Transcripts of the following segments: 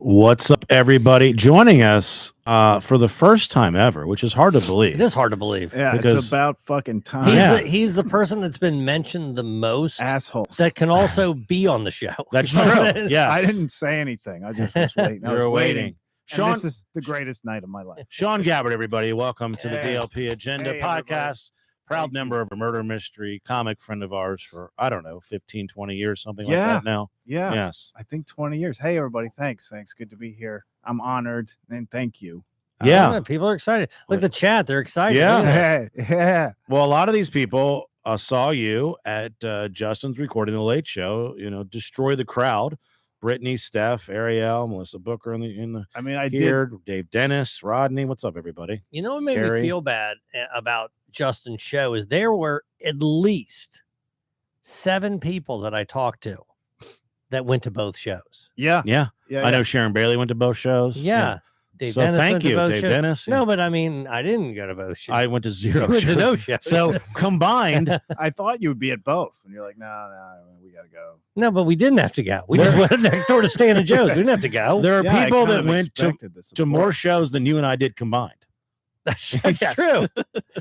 What's up, everybody? Joining us for the first time ever, which is hard to believe. It is hard to believe. Yeah, because it's about fucking time. He's the person that's been mentioned the most. Assholes. That can also be on the show. That's true. Yeah, I didn't say anything. I just was waiting. I was waiting. Sean, this is the greatest night of my life. Sean Gabbert, everybody. Welcome to the Hey. DLP Agenda Hey, podcast. Proud Thank member of a murder mystery comic friend of ours for, I don't know, 15, 20 years, something like Yeah. that now. Yeah. Yes. I think 20 years. Hey, everybody. Thanks. Good to be here. I'm honored and thank you. Yeah. People are excited. Look, the chat, they're excited. Yeah. Look at this. Yeah. Well, a lot of these people saw you at Justin's recording the Late Show, destroy the crowd. Brittany, Steph, Ariel, Melissa Booker in the I mean, I here, Dave Dennis, Rodney. What's up, everybody? You know what made Gary. me feel bad about Justin's show is there were at least 7 people that I talked to that went to both shows. Yeah. Yeah. Yeah. I know Sharon Bailey went to both shows. Yeah. Dave So Dennis thank went to you, both Dave shows. Dennis. No, but I mean, I didn't go to both shows. I went to 0 You went to shows. no shows. So combined, I thought you would be at both. And you're like, no, we got to go. No, but we didn't have to go. We just went next door to Stan and Joe's. We didn't have to go. there are Yeah, I people kind that of went expected the to support. more shows than you and I did combined. That's Yes. true.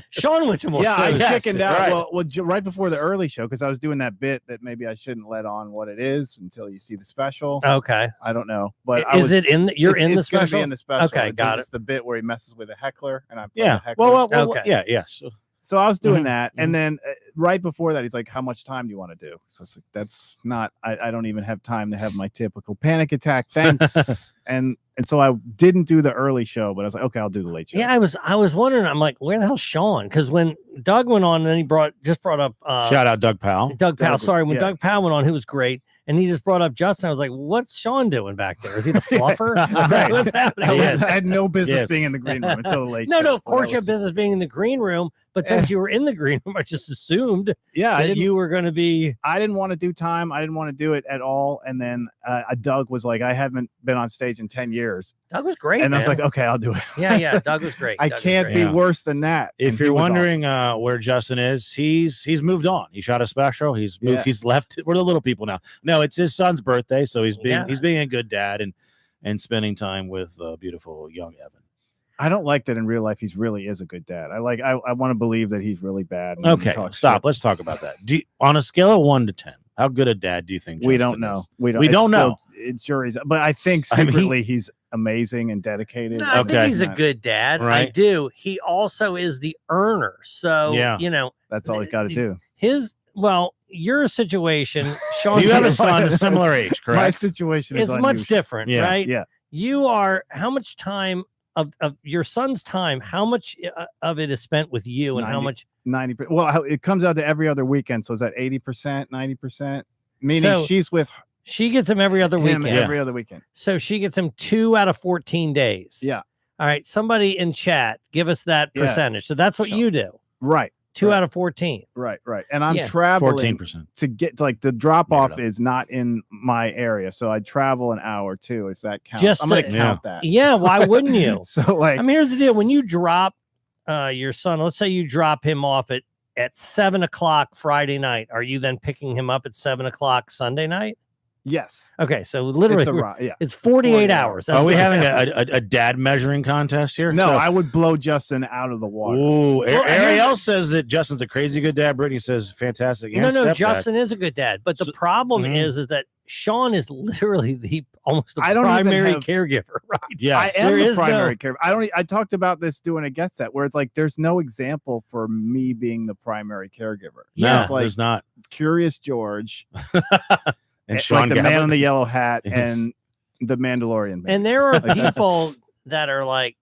Sean went to more Yeah, I shows. Yes, chickened out. right. Well, right before the early show, because I was doing that bit that maybe I shouldn't let on what it is until you see the special. Okay. I don't know, but Is it in the, you're in the it's gonna special? be in the special. Okay, got It's the bit where he messes with a heckler, and I play Yeah. the heckler. Well, Okay. yeah, yes. So I was doing Mhm, that, and then right before that, he's like, "How much time do you want to do?" So it's like, "That's not. I don't even have time to have my typical panic attack. Thanks." and so I didn't do the early show, but I was like, "Okay, I'll do the late show." Yeah, I was wondering. I'm like, where the hell's Sean? Because when Doug went on, and then he brought up Shout out Doug Powell. Doug Powell. Doug, Sorry, when yeah. Doug Powell went on, he was great, and he just brought up Justin. I was like, what's Sean doing back there? Is he the fluffer? Right. What's happening? Yes. I had no business Yes. being in the green room until the late No, show. no. Of but course, I you have was- business being in the green room, but since you were in the green room, I just assumed Yeah, I that didn't. you were going to be. I didn't want to do time. I didn't want to do it at all. And then Doug was like, "I haven't been on stage in 10 years," Doug was great, and I was man. like, "Okay, I'll do it." yeah, Doug was great. I Doug was can't great. be Yeah. worse than that. If And he you're was wondering awesome. where Justin is, he's moved on. He shot a special. He's moved. Yeah. He's left. We're the little people now. No, it's his son's birthday, so he's being Yeah. a good dad and spending time with beautiful young Evan. I don't like that in real life. He's really is a good dad. I want to believe that he's really bad. and Okay, talk stop. shit. Let's talk about that. On a scale of 1 to 10, how good a dad do you think? We Justin don't know. is? We don't. We it's don't know. still- It's jury's, but I think I mean, secretly he's amazing and dedicated. No, I Okay. think he's a good dad. I Right. do. He also is the earner. So, Yeah. That's all he's got to do. Your situation, Sean, You have a son a similar age, My correct? situation is is much unusual. different, Yeah. right? Yeah. You are, how much time of your son's time, how much of it is spent with you and how 90. much? 90%. Well, it comes out to every other weekend. So is that 80%, 90%? Meaning So, she's with She gets him every other him weekend. Yeah. every other weekend. So she gets him 2 out of 14 days. Yeah. All right. Somebody in chat, give us that Yeah. percentage. So that's what Sure. you do. Right. 2 Right. out of 14. Right. And I'm Yeah. traveling 14%. to get to, like, the drop off up. is not in my area. So I travel an hour too, if that counts. Just I'm going to- to count that. Yeah. Why wouldn't you? So like, I mean, here's the deal. When you drop your son, let's say you drop him off at 7:00 Friday night. Are you then picking him up at 7:00 Sunday night? yes. Okay. So literally, Yeah. it's 48 48 hours. Are we what having it is. a dad measuring contest here? No, So- I would blow Justin out of the water. Ooh, Well, Ariel says that Justin's a crazy good dad. Brittany says fantastic. and No, stepdad. Justin is a good dad. But the So- problem Mhm. is that Sean is literally almost the I don't even primary have- caregiver, right? Yes. I am there the is no- primary care. I talked about this doing a guest set where it's like there's no example for me being the primary caregiver. Yeah. It's like there's not. Curious George, And Sean like the man Gabbert. in the yellow hat, and the Mandalorian. Man. And there are Like, that's- people that are like,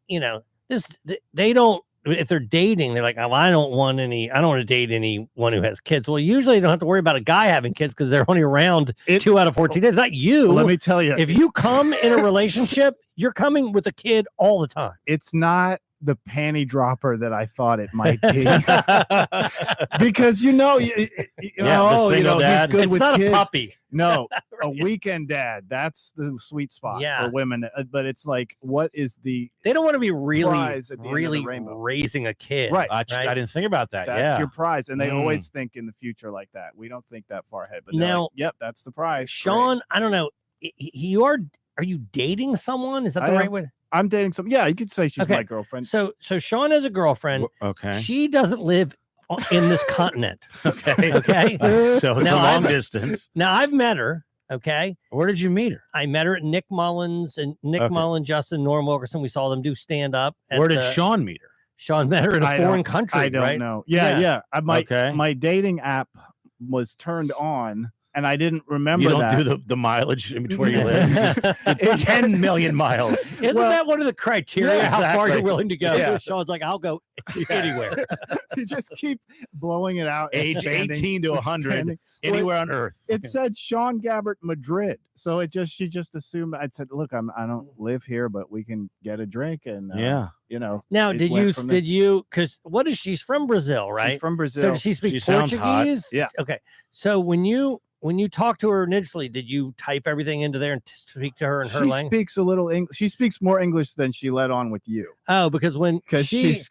they don't, if they're dating, they're like, oh, I don't want to date anyone who has kids. Well, usually you don't have to worry about a guy having kids because they're only around 2 out of 14 days. Not you. Well, let me tell you, If you come in a relationship, you're coming with a kid all the time. it's not the panty dropper that I thought it might be. Because the single he's dad. good It's with not kids. a puppy. No, a weekend dad. That's the sweet spot Yeah. for women. But it's like, what is the They don't want to be really, Prize at the end of the really rainbow. raising a kid. Right. I didn't think about that. that's yeah. your prize? And they Mm. always think in the future like that. We don't think that far ahead. But they're Now- like, yep, that's the prize. Great. Sean, I don't know. you are you dating someone? Is that the right way? I'm dating some. Yeah, you could say she's Okay. my girlfriend. So Sean has a girlfriend. Okay. She doesn't live in this continent. Okay. Okay. So it's Now a long distance. Now I've met her. Okay. Where did you meet her? I met her at Nick Mullins and Nick Mullins, Justin, Norm Wilkerson. We saw them do stand up. Where did Sean meet her? Sean met her in a foreign country. I don't right? know. Yeah. Okay. My dating app was turned on, and I didn't remember. You don't that. do the mileage in between where you live. 10 million miles. Isn't that one of the criteria? Yeah, How far exactly. you're willing to go? Yeah. Sean's like, I'll go anywhere. You just keep blowing it out. Age expanding, 18 to 100, expanding. anywhere on Earth. It said Sean Gabbert Madrid, so she just assumed. I said, look, I don't live here, but we can get a drink, and Yeah. you know. Now, it did went from there. you? Because what is she's from Brazil, right? She's from Brazil. So does she speak She sounds hot. Portuguese? Yeah. Okay. So when you talked to her initially, did you type everything into there and speak to her in her She language? speaks a little English. She speaks more English than she let on with you. Oh, because when she gets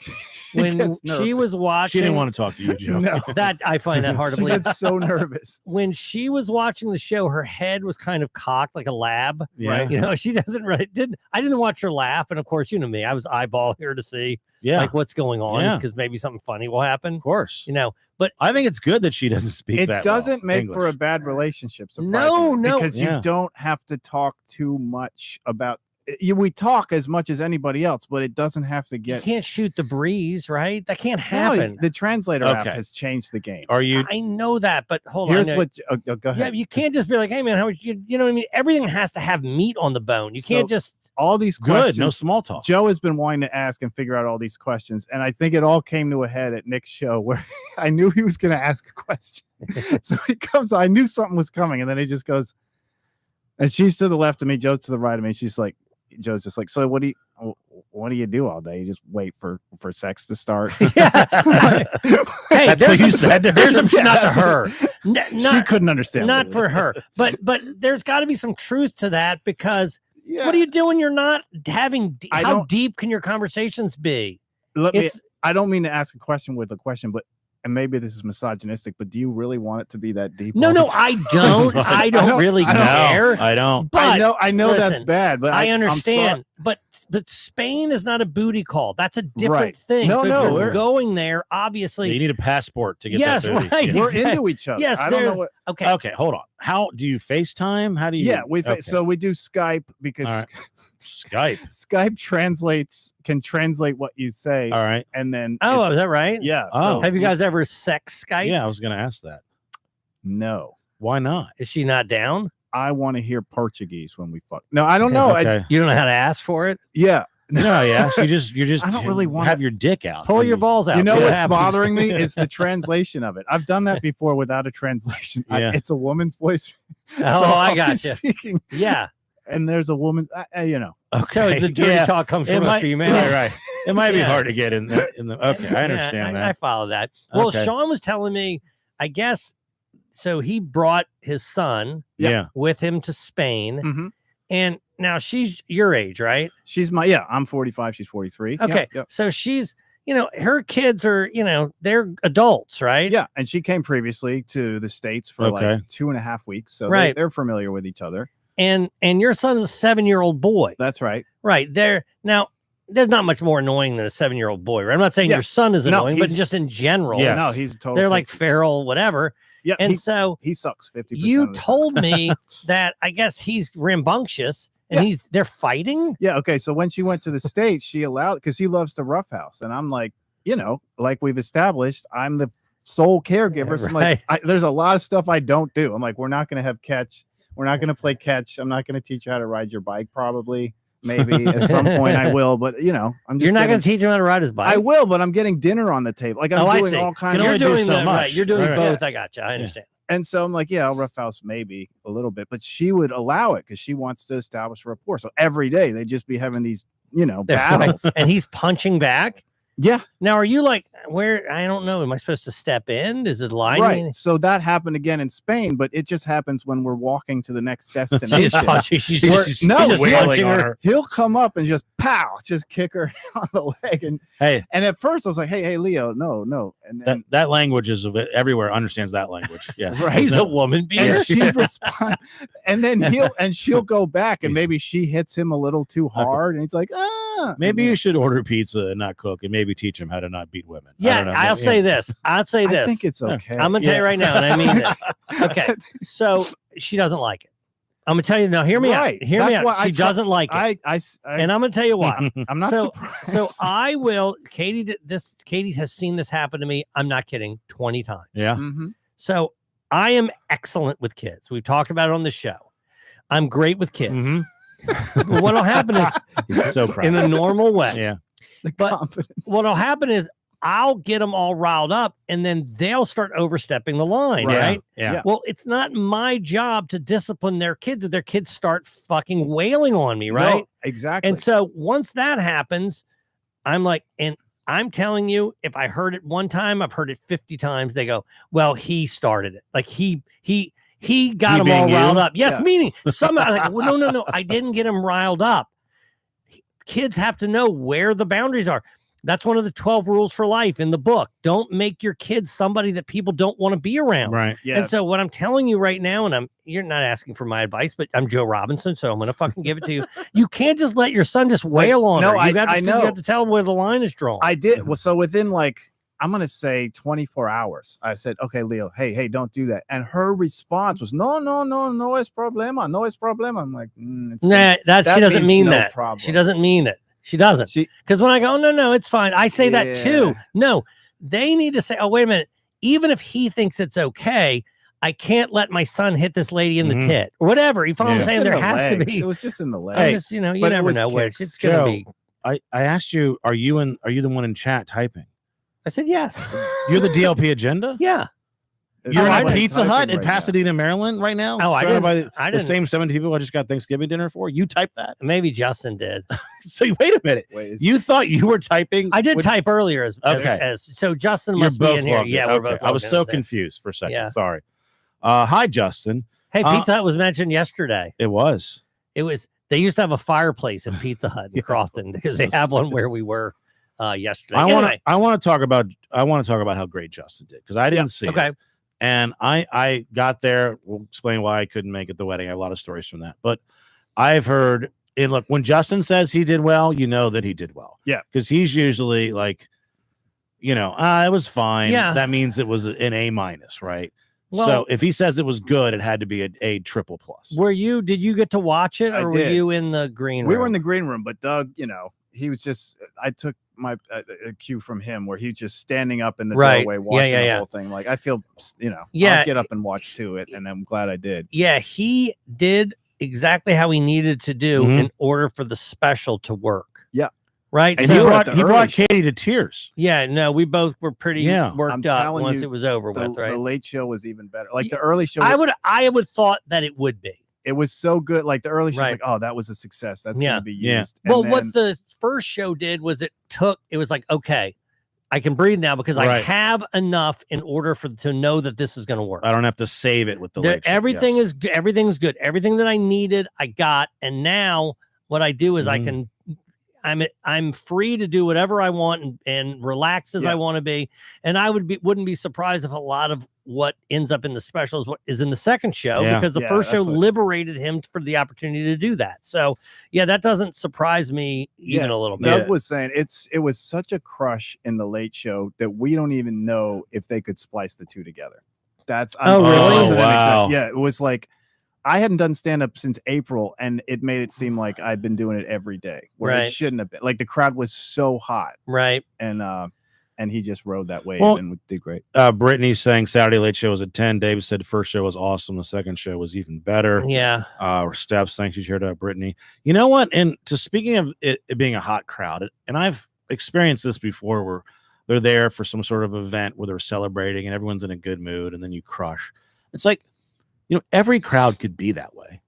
was nervous. watching, She didn't want to talk to you, Joe. No. that I find that hard to She believe. gets so nervous. When she was watching the show, her head was kind of cocked like a lab. Yeah. Right? You know, she doesn't really I didn't watch her laugh, and of course, you know me, I was eyeball here to see Yeah. like what's going on Yeah. because maybe something funny will happen. Of course. You know, but I think it's good that she doesn't speak It that doesn't well, make for a English. bad relationship. No, surprisingly, because Yeah. you don't have to talk too much about. We talk as much as anybody else, but it doesn't have to you get. can't shoot the breeze, right? That can't No, happen. the translator app Okay. has changed the game. Are you? I know that, but hold Here's on. what. Go Yeah, ahead. you can't just be like, "Hey, man, how would you know what I mean?" Everything has to have meat on the bone. You can't So- just. All these Good. questions. No small talk. Joe has been wanting to ask and figure out all these questions, and I think it all came to a head at Nick's show where I knew he was going to ask a question. So he comes. I knew something was coming, and then he just goes, and she's to the left of me, Joe's to the right of me. She's like, Joe's just like, so what do you do all day? You just wait for sex to start? Yeah. Hey, That's what you said to her? There's some Yeah, not to that's her. She couldn't understand. Not what it for was. her. But there's got to be some truth to that because Yeah. what do you do when you're not having? I How don't- deep can your conversations be? Let me. It's I don't mean to ask a question with a question, but and maybe this is misogynistic, but do you really want it to be that deep? no, all the no, time? I don't. I don't really I don't- care. I don't. But I know that's listen, bad, but I I'm sorry. understand. But Spain is not a booty call. That's a different Right. thing. No, so no, if you're we're- going there, obviously. You need a passport to get Yes, that booty. right. Yeah. We're Exactly. into each other. Yes, I don't know there's- what. Okay. Okay, hold on. How do you FaceTime? How do you? Yeah, okay. so we do Skype because All right. Skype. Skype can translate what you say, All right. and then Oh, it's- is that right? yeah. Oh. so Have you guys ever sex Skype? Yeah, I was going to ask that. No, Why not? Is she not down? I want to hear Portuguese when we fuck. No, I don't know. Okay. You don't know how to ask for it? Yeah, No, yeah. You just. I don't really wanna- have your dick out. Pull and your balls out. you know See what what's happens. bothering me is the translation of it. I've done that before without a translation. Yeah. It's a woman's voice. Oh, So I I'll be got you. Speaking, Yeah. and there's a woman. You know, So the dirty yeah. talk comes It from might, a female. Right. It might be Yeah. hard to get in the. Okay, I understand Yeah, I that. follow that. Well, Okay. Sean was telling me, I guess, so he brought his son Yeah. with him to Spain. Mhm. And now she's your age, right? she's I'm 45. She's 43. Okay. Yep. So she's, her kids are, they're adults, right? Yeah, and she came previously to the States for Okay. like 2.5 weeks, so Right. they're familiar with each other. And your son's a 7-year-old boy. That's right. Right. Now, there's not much more annoying than a 7-year-old boy, right? I'm not saying Yeah. your son is No, annoying, but he's- just in general, Yeah. No, he's totally. they're like feral, whatever. yeah, And so he sucks 50%. you of the time. told me that I guess he's rambunctious and Yeah. they're fighting. Yeah. Okay. So when she went to the States, she allowed because he loves to roughhouse, and I'm like, like we've established, I'm the sole caregiver. So I'm like, there's a lot of stuff I don't do. I'm like, we're not going to have catch. We're not going to play catch. I'm not going to teach you how to ride your bike. Probably, maybe at some point I will. But I'm just. You're not going getting- to teach him how to ride his bike. I will, but I'm getting dinner on the table. Like I'm I doing see. all kinds. Can of only You're do doing so that, much. right? You're doing Right. both. I got you. I understand. And so I'm like, yeah, I'll roughhouse maybe a little bit, but she would allow it because she wants to establish a rapport. So every day they just be having these, They're battles. fighting. And he's punching back. Yeah. Now, are you like, where, I don't know, am I supposed to step in? Is it line? Right. So that happened again in Spain, but it just happens when we're walking to the next She's destination. punching. She's Or- just no, just wailing punching on her. her. He'll come up and just pow, just kick her on the leg. And Hey, at first I was like, hey, Leo, no. And then that language is everywhere understands that language. Yeah. right. He's a woman beater. And she responds, and then she'll go back, and maybe she hits him a little too hard, and he's like, Maybe you should order pizza and not cook, and maybe teach him how to not beat women. I Yeah, don't know. I'll say this. I'll say this. I think it's okay. I'm gonna tell you right now, and I mean this. Okay, so she doesn't like it. I'm gonna tell you now. Hear me Right. out. Hear me That's why out. She doesn't like it, I and I'm gonna tell you why. I'm not so, surprised. so I will. Katie has seen this happen to me. I'm not kidding. 20 times. Yeah. Mhm. So I am excellent with kids. We've talked about it on the show. I'm great with kids. Mhm. But what'll happen is He's so proud. in the normal way. Yeah. The but confidence. What'll happen is I'll get them all riled up, and then they'll start overstepping the line, Right. right? Yeah. Yeah. Well, it's not my job to discipline their kids if their kids start fucking wailing on me, right? No, exactly. And so once that happens, I'm like, and I'm telling you, if I heard it one time, I've heard it 50 times. They go, well, he started it. Like he got them all being riled you? up. Yes, Yeah. meaning some like, well, no. I didn't get them riled up. Kids have to know where the boundaries are. That's one of the 12 rules for life in the book. Don't make your kids somebody that people don't want to be around. Right. yeah. And so what I'm telling you right now, and you're not asking for my advice, but I'm Joe Robinson, so I'm gonna fucking give it to you. You can't just let your son just wail on no, her. You got to I you know. have to tell him where the line is drawn. I did. Well, so within like, I'm going to say 24 hours, I said, okay, Leo, hey, don't do that. And her response was, no es problema. No es problema. I'm like, it's Nah, that she doesn't means mean no that. problem. She doesn't mean it. She doesn't. Because when I go, no, it's fine. I say that too. Yeah. No, they need to say, oh, wait a minute. Even if he thinks it's okay, I can't let my son hit this lady in the Mhm. tit or whatever. You follow what I'm Just saying? in There the has to legs. be. It was just in the legs. I just, you but it never was know which kicks. it's gonna Joe, be. I asked you, are you the one in chat typing? I said yes. You're the DLP agenda? Yeah. You're I'm at like Pizza typing Hut in right now. Pasadena, Maryland right now? Oh, I surrounded didn't- by I the didn't- same 70 people I just got Thanksgiving dinner for? You typed that? Maybe Justin did. So wait a minute. Wait, is- You thought you were typing? I did with- type earlier Okay. so Justin You're must be both in here. logged in. Yeah, we're Okay. both. I was logged in so as that. confused for a second. Yeah. Sorry. Hi, Justin. Hey, Pizza Hut was mentioned yesterday. It was. They used to have a fireplace at Pizza Hut in Crofton because they have one where we were yesterday. I want to talk about how great Justin did because I didn't see Okay. it. And I got there. We'll explain why I couldn't make it at the wedding. I have a lot of stories from that. But I've heard, and look, when Justin says he did well, you know that he did well. Yeah. Because he's usually like, it was fine. Yeah. That means it was an A-, right? Well, So if he says it was good, it had to be a triple plus. did you get to watch it I or were did. you in the green room? We were in the green room, but Doug, he was just, I took my a cue from him where he's just standing up in the Right. doorway Yeah, watching yeah, the yeah. whole thing. Like, I feel, Yeah. I'll get up and watch to it, and I'm glad I did. Yeah, he did exactly how he needed to do Mhm. in order for the special to work. Yeah. Right. And And he So, brought the he early brought show. Katie to tears. yeah, no, we both were pretty Yeah. worked I'm up telling once you, it was over The, with, right? the late show was even better. Like Ye- the early show, I would thought that it would be. it was so good. Like the early show, Right. like, oh, that was a success. That's Yeah. going to be Yeah. used. And Well, then- what the first show did was it was like, okay, I can breathe now because I Right. have enough in order to know that this is going to work. I don't have to save it with the There- late show. everything Yes. is good. Everything's good. Everything that I needed, I got. And now what I do is Mhm. I'm free to do whatever I want and relax as Yeah. I want to be. And I wouldn't be surprised if a lot of what ends up in the special is what is in the second show Yeah. because the Yeah, first show that's what- liberated him for the opportunity to do that. So yeah, that doesn't surprise me even a little bit. Doug Yeah. was saying it was such a crush in the late show that we don't even know if they could splice the two together. That's Oh, really? it wasn't an Wow. yeah, it was like I hadn't done stand up since April, and it made it seem like I'd been doing it every day, where Right. it shouldn't have been. Like the crowd was so hot, Right. and he just rode that wave Well, and did great. Brittany's saying Saturday late show was at 10. Dave said the first show was awesome. The second show was even better. Yeah. Steps, thanks you shared out Brittany. You know what? And speaking of it being a hot crowd, and I've experienced this before where they're there for some sort of event where they're celebrating and everyone's in a good mood and then you crush. It's like, every crowd could be that way.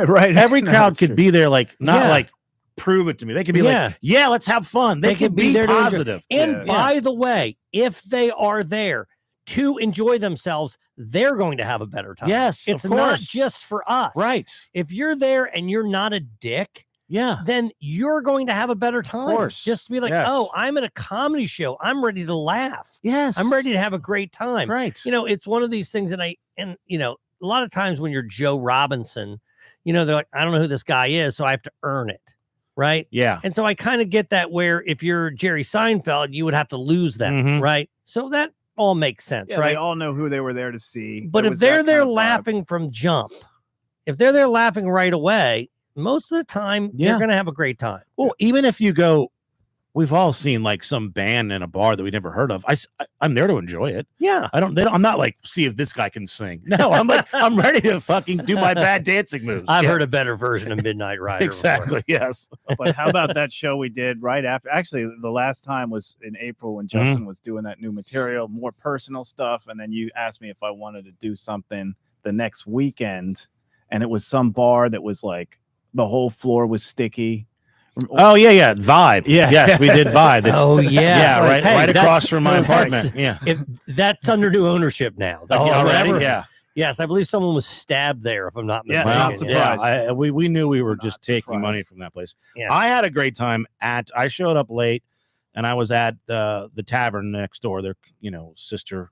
Right, Every No, crowd that's could true. be there, like not Yeah. like prove it to me. They can be Yeah. like, yeah, let's have fun. They can be there to enjoy- positive. And Yeah. by the way, if they are there to enjoy themselves, they're going to have a better time. Yes, it's of not course. just for us. Right. If you're there and you're not a dick, Yeah. then you're going to have a better time. course. Just to be like, Yes. oh, I'm at a comedy show. I'm ready to laugh. Yes. I'm ready to have a great time. Right. You know, it's one of these things, and you know, a lot of times when you're Joe Robinson, you know, they're like, I don't know who this guy is, so I have to earn it. Right. Yeah. And so I kind of get that, where if you're Jerry Seinfeld, you would have to lose them. Mhm. Right. So that all makes sense. Yeah, right. they all know who they were there to see. But There if was that they're kind there of vibe. laughing from jump, if they're there laughing right away, most of the time Yeah. you're going to have a great time. Well, even if you go, we've all seen like some band in a bar that we never heard of. I'm there to enjoy it. Yeah. I'm not like, see if this guy can sing. No, I'm like, I'm ready to fucking do my bad dancing moves. I've Yeah. heard a better version of Midnight Rider. before. Exactly. Yes. But how about that show we did right after? Actually, the last time was in April when Justin was doing that new material, more personal stuff. And then you asked me if I wanted to do something the next weekend. And it was some bar that was like, the whole floor was sticky. Oh yeah. Vibe. Yeah. Yes, we did Vibe. It's- Oh yeah. yeah. Like, Right. hey, right across that's- from my those, like, apartment. Yeah. If that's under new ownership now. Oh, already? Whatever. Yeah. Yes, I believe someone was stabbed there, if I'm not Yeah, mistaken. not Well, surprised. yeah. We knew we were Not just taking surprised. money from that place. Yeah. I had a great time I showed up late, and I was at the tavern next door. Their sister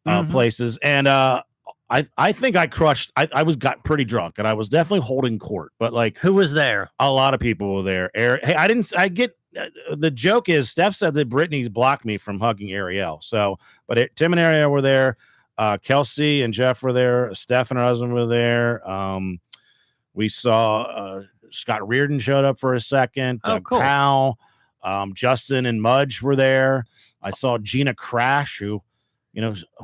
Mhm. places, and I think I crushed. I got pretty drunk, and I was definitely holding court. But like Who was there? a lot of people were there. Hey, I get the joke is Steph said that Brittany blocked me from hugging Ariel. So, but Tim and Ariel were there. Kelsey and Jeff were there. Steph and her husband were there. We saw Scott Reardon showed up for a second. Oh, cool. Powell, Justin and Mudge were there. I saw Gina Crash, who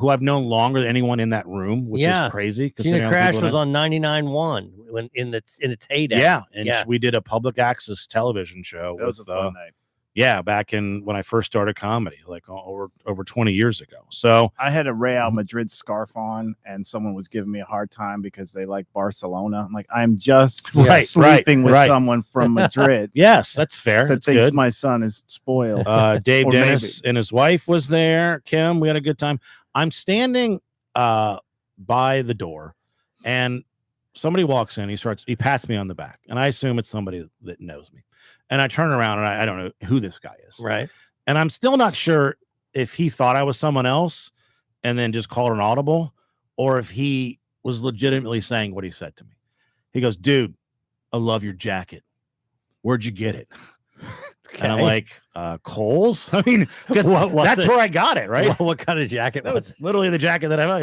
I've known longer than anyone in that room, which Yeah. is crazy. Gina considering how many Crash people was on 99.1 when in its heyday. Yeah, and Yeah. we did a public access television show. That was a with, fun night. yeah, back in when I first started comedy, like over 20 years ago. So I had a Real Madrid scarf on, and someone was giving me a hard time because they like Barcelona. I'm like, I'm just Right, sleeping with right. someone from Madrid yes, that's fair. that That's thinks good. my son is spoiled. Dave Or Dennis and his wife was there. Kim, we had a good time. I'm standing by the door, and somebody walks in. He pats me on the back, and I assume it's somebody that knows me. And I turn around, and I don't know who this guy is. Right. And I'm still not sure if he thought I was someone else and then just called an audible, or if he was legitimately saying what he said to me. He goes, dude, I love your jacket. Where'd you get it? And I'm like, Kohl's? I mean, because What's that's it? where I got it, right? What kind of jacket No, was it's literally the jacket that I have.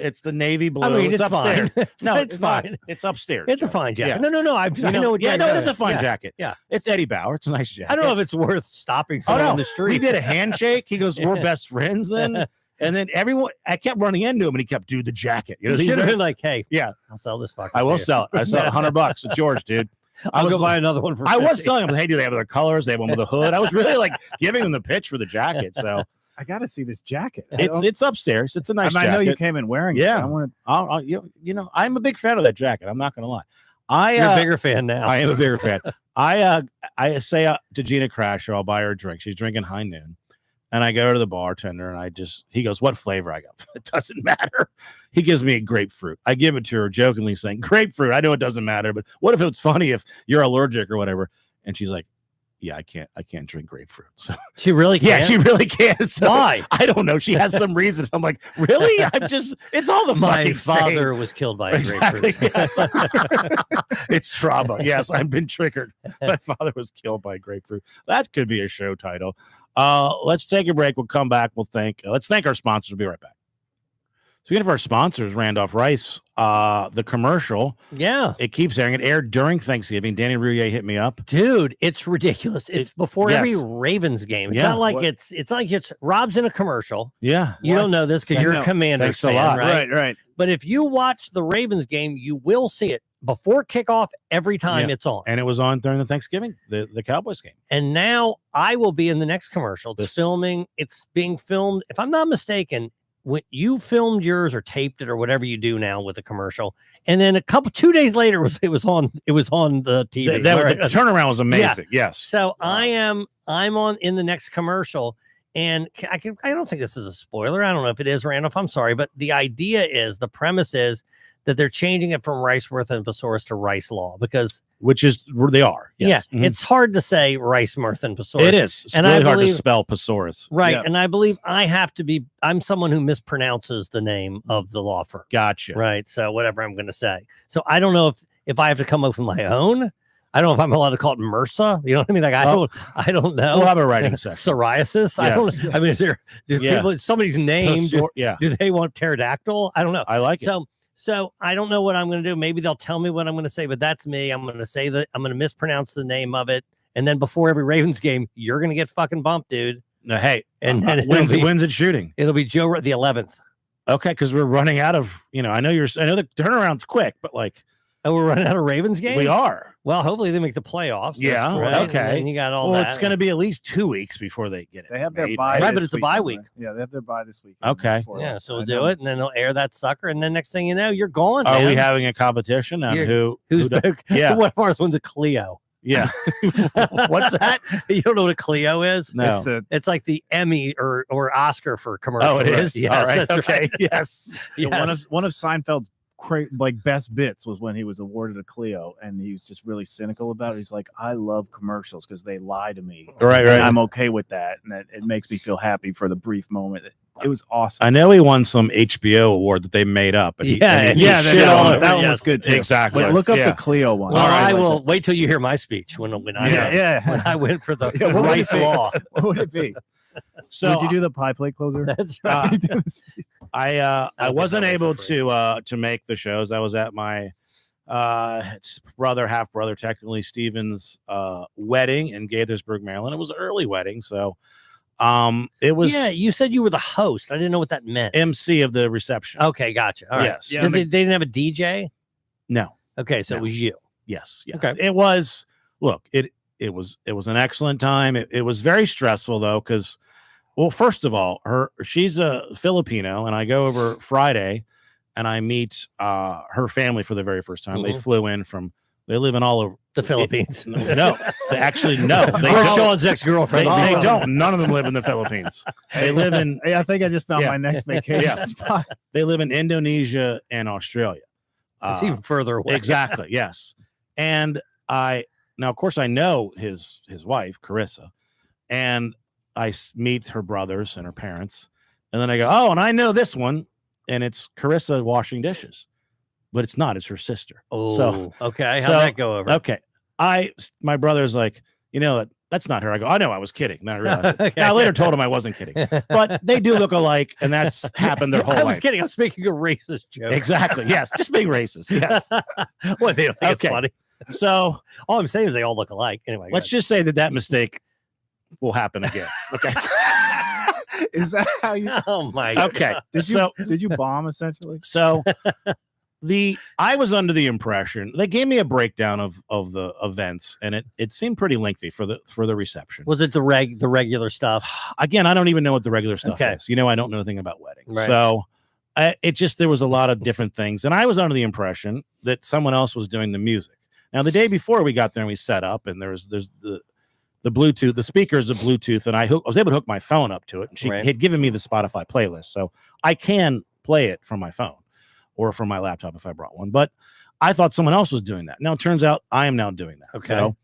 It's the navy blue. I mean, it's upstairs. fine. No, it's not. fine. It's upstairs. It's a Joe. fine jacket. Yeah. No. I know what yeah, jacket no, it is a fine yeah. jacket. Yeah. It's Eddie Bauer. It's a nice jacket. I don't know if it's worth stopping someone no. on the street. We did a handshake. He goes, we're best friends then. And then I kept running into him, and he kept, dude, the jacket. You he's should have very- been like, hey, Yeah. I'll sell this fucker. I will to you. sell it. I sell it $100. It's yours, dude. I'll was go buy another one for I was 50. telling him, hey, do they have other colors? They have one with a hood. I was really like giving them the pitch for the jacket. So I got to see this jacket. it's upstairs. It's a nice I jacket. know you came in wearing Yeah. it. I want I'll I'm a big fan of that jacket. I'm not gonna lie. You're a bigger fan now. I am a bigger fan. I say to Gina Crash, I'll buy her a drink. She's drinking High Noon. And I go to the bartender and he goes, what flavor? I go, it doesn't matter. He gives me a grapefruit. I give it to her jokingly saying, grapefruit. I know it doesn't matter, but what if it's funny if you're allergic or whatever? And she's like, yeah, I can't drink grapefruit. So She really can't. yeah, she really can't. So, Why? I don't know. She has some reason. I'm like, really? It's all the My fucking father same. was killed by a Exactly. grapefruit. Yes. It's trauma. Yes, I've been triggered. My father was killed by grapefruit. That could be a show title. Let's take a break. We'll come back. Let's thank our sponsors. We'll be right back. Speaking of our sponsors, Randolph Rice, the commercial, Yeah. it keeps airing. It aired during Thanksgiving. Danny Rouillet hit me up. Dude, it's ridiculous. It's before yes. every Ravens game. It's Yeah. not like What? it's like it's Rob's in a commercial. Yeah. You don't know this because I you're know. a Commanders Thanks a fan, lot. right? Right. But if you watch the Ravens game, you will see it before kickoff every time Yeah. it's on. And it was on during the Thanksgiving, the Cowboys game. And now I will be in the next commercial. It's This- filming. It's being filmed, if I'm not mistaken, when you filmed yours or taped it or whatever you do now with a commercial, and then 2 days later it was on the TV. The turnaround was amazing. Yes. So I'm on in the next commercial, and I don't think this is a spoiler. I don't know if it is, Randolph. I'm sorry, but the premise is that they're changing it from Rice, Mirth, and Besaurus to Rice Law, because which is where they are. Yes. Yeah, it's hard to say Rice, Mirth, and Besaurus. It is. It's really hard to spell Besaurus. Right. Yeah. And I believe I'm someone who mispronounces the name of the law firm. Gotcha. Right. So whatever I'm going to say. So I don't know if I have to come up with my own. I don't know if I'm allowed to call it MRSA. You know what I mean? Like, I don't know. We'll have a writing section. Psoriasis. Yes. I mean, is there people, somebody's name? Do they want pterodactyl? I don't know. I like it. So I don't know what I'm going to do. Maybe they'll tell me what I'm going to say, but that's me. I'm going to say that I'm going to mispronounce the name of it. And then before every Ravens game, you're going to get fucking bumped, dude. Hey, and when's it shooting? It'll be Joe the 11th. Okay. Cause we're running out of, I know the turnaround's quick, but like, we're running out of Ravens games? We are. Well, hopefully they make the playoffs. Yeah. Right? Okay. And you got all that. Well, it's going to be at least 2 weeks before they get it. They have their bye. Right, but it's a bye week. Yeah, they have their bye this week. Okay. Yeah, so we'll do it, and then they'll air that sucker, and then next thing you know, you're gone. Are man. we having a competition on who's yeah. What ours one's a Clio? Yeah. What's that? You don't know what a Clio is? No. It's like the Emmy or Oscar for commercial. Oh, it is? Yes, all right. Okay. Right. Yes. Yes. One of Seinfeld's best bits was when he was awarded a Clio, and he was just really cynical about it. He's like, I love commercials because they lie to me. Right. And I'm okay with that, and it makes me feel happy for the brief moment. It was awesome. I know he won some HBO award that they made up. And that one was good too. Exactly. But look up the Clio one. Well, I will wait till you hear my speech when I went for the Rice Law. What would it be? So did you do the pie plate closer? That's right. I wasn't able to make the shows. I was at my half brother technically Steven's wedding in Gaithersburg, Maryland. It was an early wedding, so it was. Yeah, you said you were the host. I didn't know what that meant. MC of the reception. Okay, gotcha. All right. Yes. Yeah, they didn't have a DJ. No. Okay, so it was you. Yes. Okay. It was. Look, it was an excellent time. It was very stressful though, because, well, first of all, she's a Filipino, and I go over Friday, and I meet her family for the very first time. Mm-hmm. They flew in from. They live in all over the Philippines. No, they actually no. They Where's Sean's ex-girlfriend? They don't. None of them live in the Philippines. They live in. Hey, I think I just found my next vacation spot. They live in Indonesia and Australia. It's even further away. Exactly. Yes. And now, of course, I know his wife, Carissa, and I meet her brothers and her parents, and then I go, oh, and I know this one, and it's Carissa washing dishes. But it's not. It's her sister. Oh, so, okay. How'd that go over? Okay. My brother's like, that's not her. I go, I know, I was kidding. Then I realized. Okay. Now, I later told him I wasn't kidding. But they do look alike, and that's happened their whole life. I was kidding. I was making a racist joke. Exactly. Yes. Just being racist. Yes. Well, they don't think it's funny. So all I'm saying is they all look alike. Anyway, let's just say that mistake will happen again. Okay. Is that how you? Oh my God. Okay. Did you bomb essentially? So. I was under the impression they gave me a breakdown of the events, and it seemed pretty lengthy for the reception. Was it the regular stuff? Again, I don't even know what the regular stuff is. I don't know anything about weddings. Right. So there was a lot of different things, and I was under the impression that someone else was doing the music. Now, the day before we got there and we set up, and there's the Bluetooth, the speakers of Bluetooth, and I was able to hook my phone up to it, and she had given me the Spotify playlist, so I can play it from my phone. Or from my laptop if I brought one, but I thought someone else was doing that. Now it turns out I am now doing that. Okay. So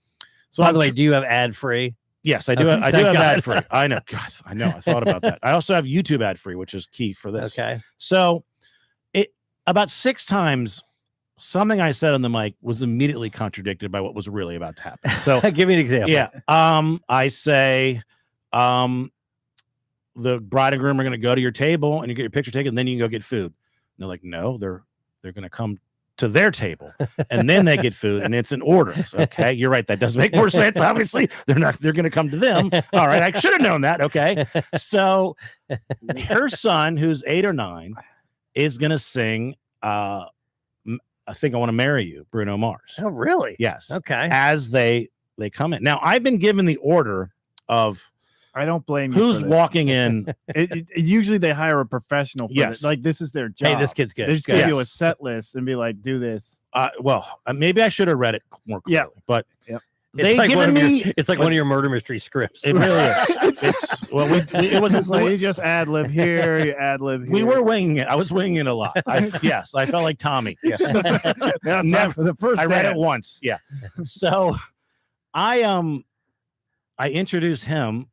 by the way, do you have ad free? Yes, I do. I do have ad free. I know. God, I know. I thought about that. I also have YouTube ad free, which is key for this. Okay. So about 6 times, something I said on the mic was immediately contradicted by what was really about to happen. So give me an example. Yeah. I say, the bride and groom are going to go to your table and you get your picture taken, and then you can go get food. And they're like, no, they're going to come to their table and then they get food, and it's an order. So, okay, you're right. That does make more sense. Obviously, they're going to come to them. All right, I should have known that. Okay, so her son, who's 8 or 9, is going to sing. I think I Want to Marry You, Bruno Mars. Oh, really? Yes. Okay. As they come in. Now, I've been given the order of I don't blame you. Who's for this. walking in? Usually they hire a professional. For Yes. like this is their job. Hey, this kid's good. They just Good. give you a Yes. set list and be like, do this. Well, maybe I should have read it more clearly. Yeah. But Yep. they like given me. It's like one of your murder mystery scripts. It really is. It's well, it was It's like you just ad lib here, you ad lib here. we were winging it. I was winging it a lot. Yes, I felt like Tommy. Yes, Never for the first. I read it dance. once. Yeah. So I introduce him,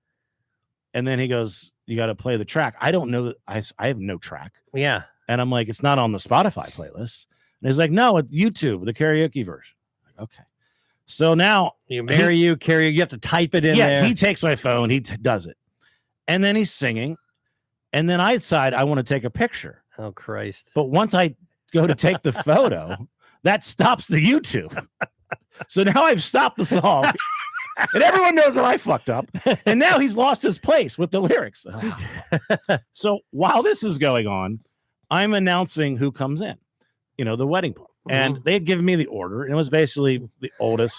and then he goes, "You got to play the track." I don't know. I have no track. Yeah. And I'm like, "It's not on the Spotify playlist." And he's like, "No, it's YouTube, the karaoke version." I'm like, okay. So now You carry, you have to type it in yeah, there. he takes my phone, he does it, and then he's singing, and then I decide I want to take a picture. Oh Christ! But once I go to take the photo, that stops the YouTube. So now I've stopped the song, and everyone knows that I fucked up. And now he's lost his place with the lyrics. So while this is going on, I'm announcing who comes in, the wedding party. And they had given me the order, and it was basically the oldest.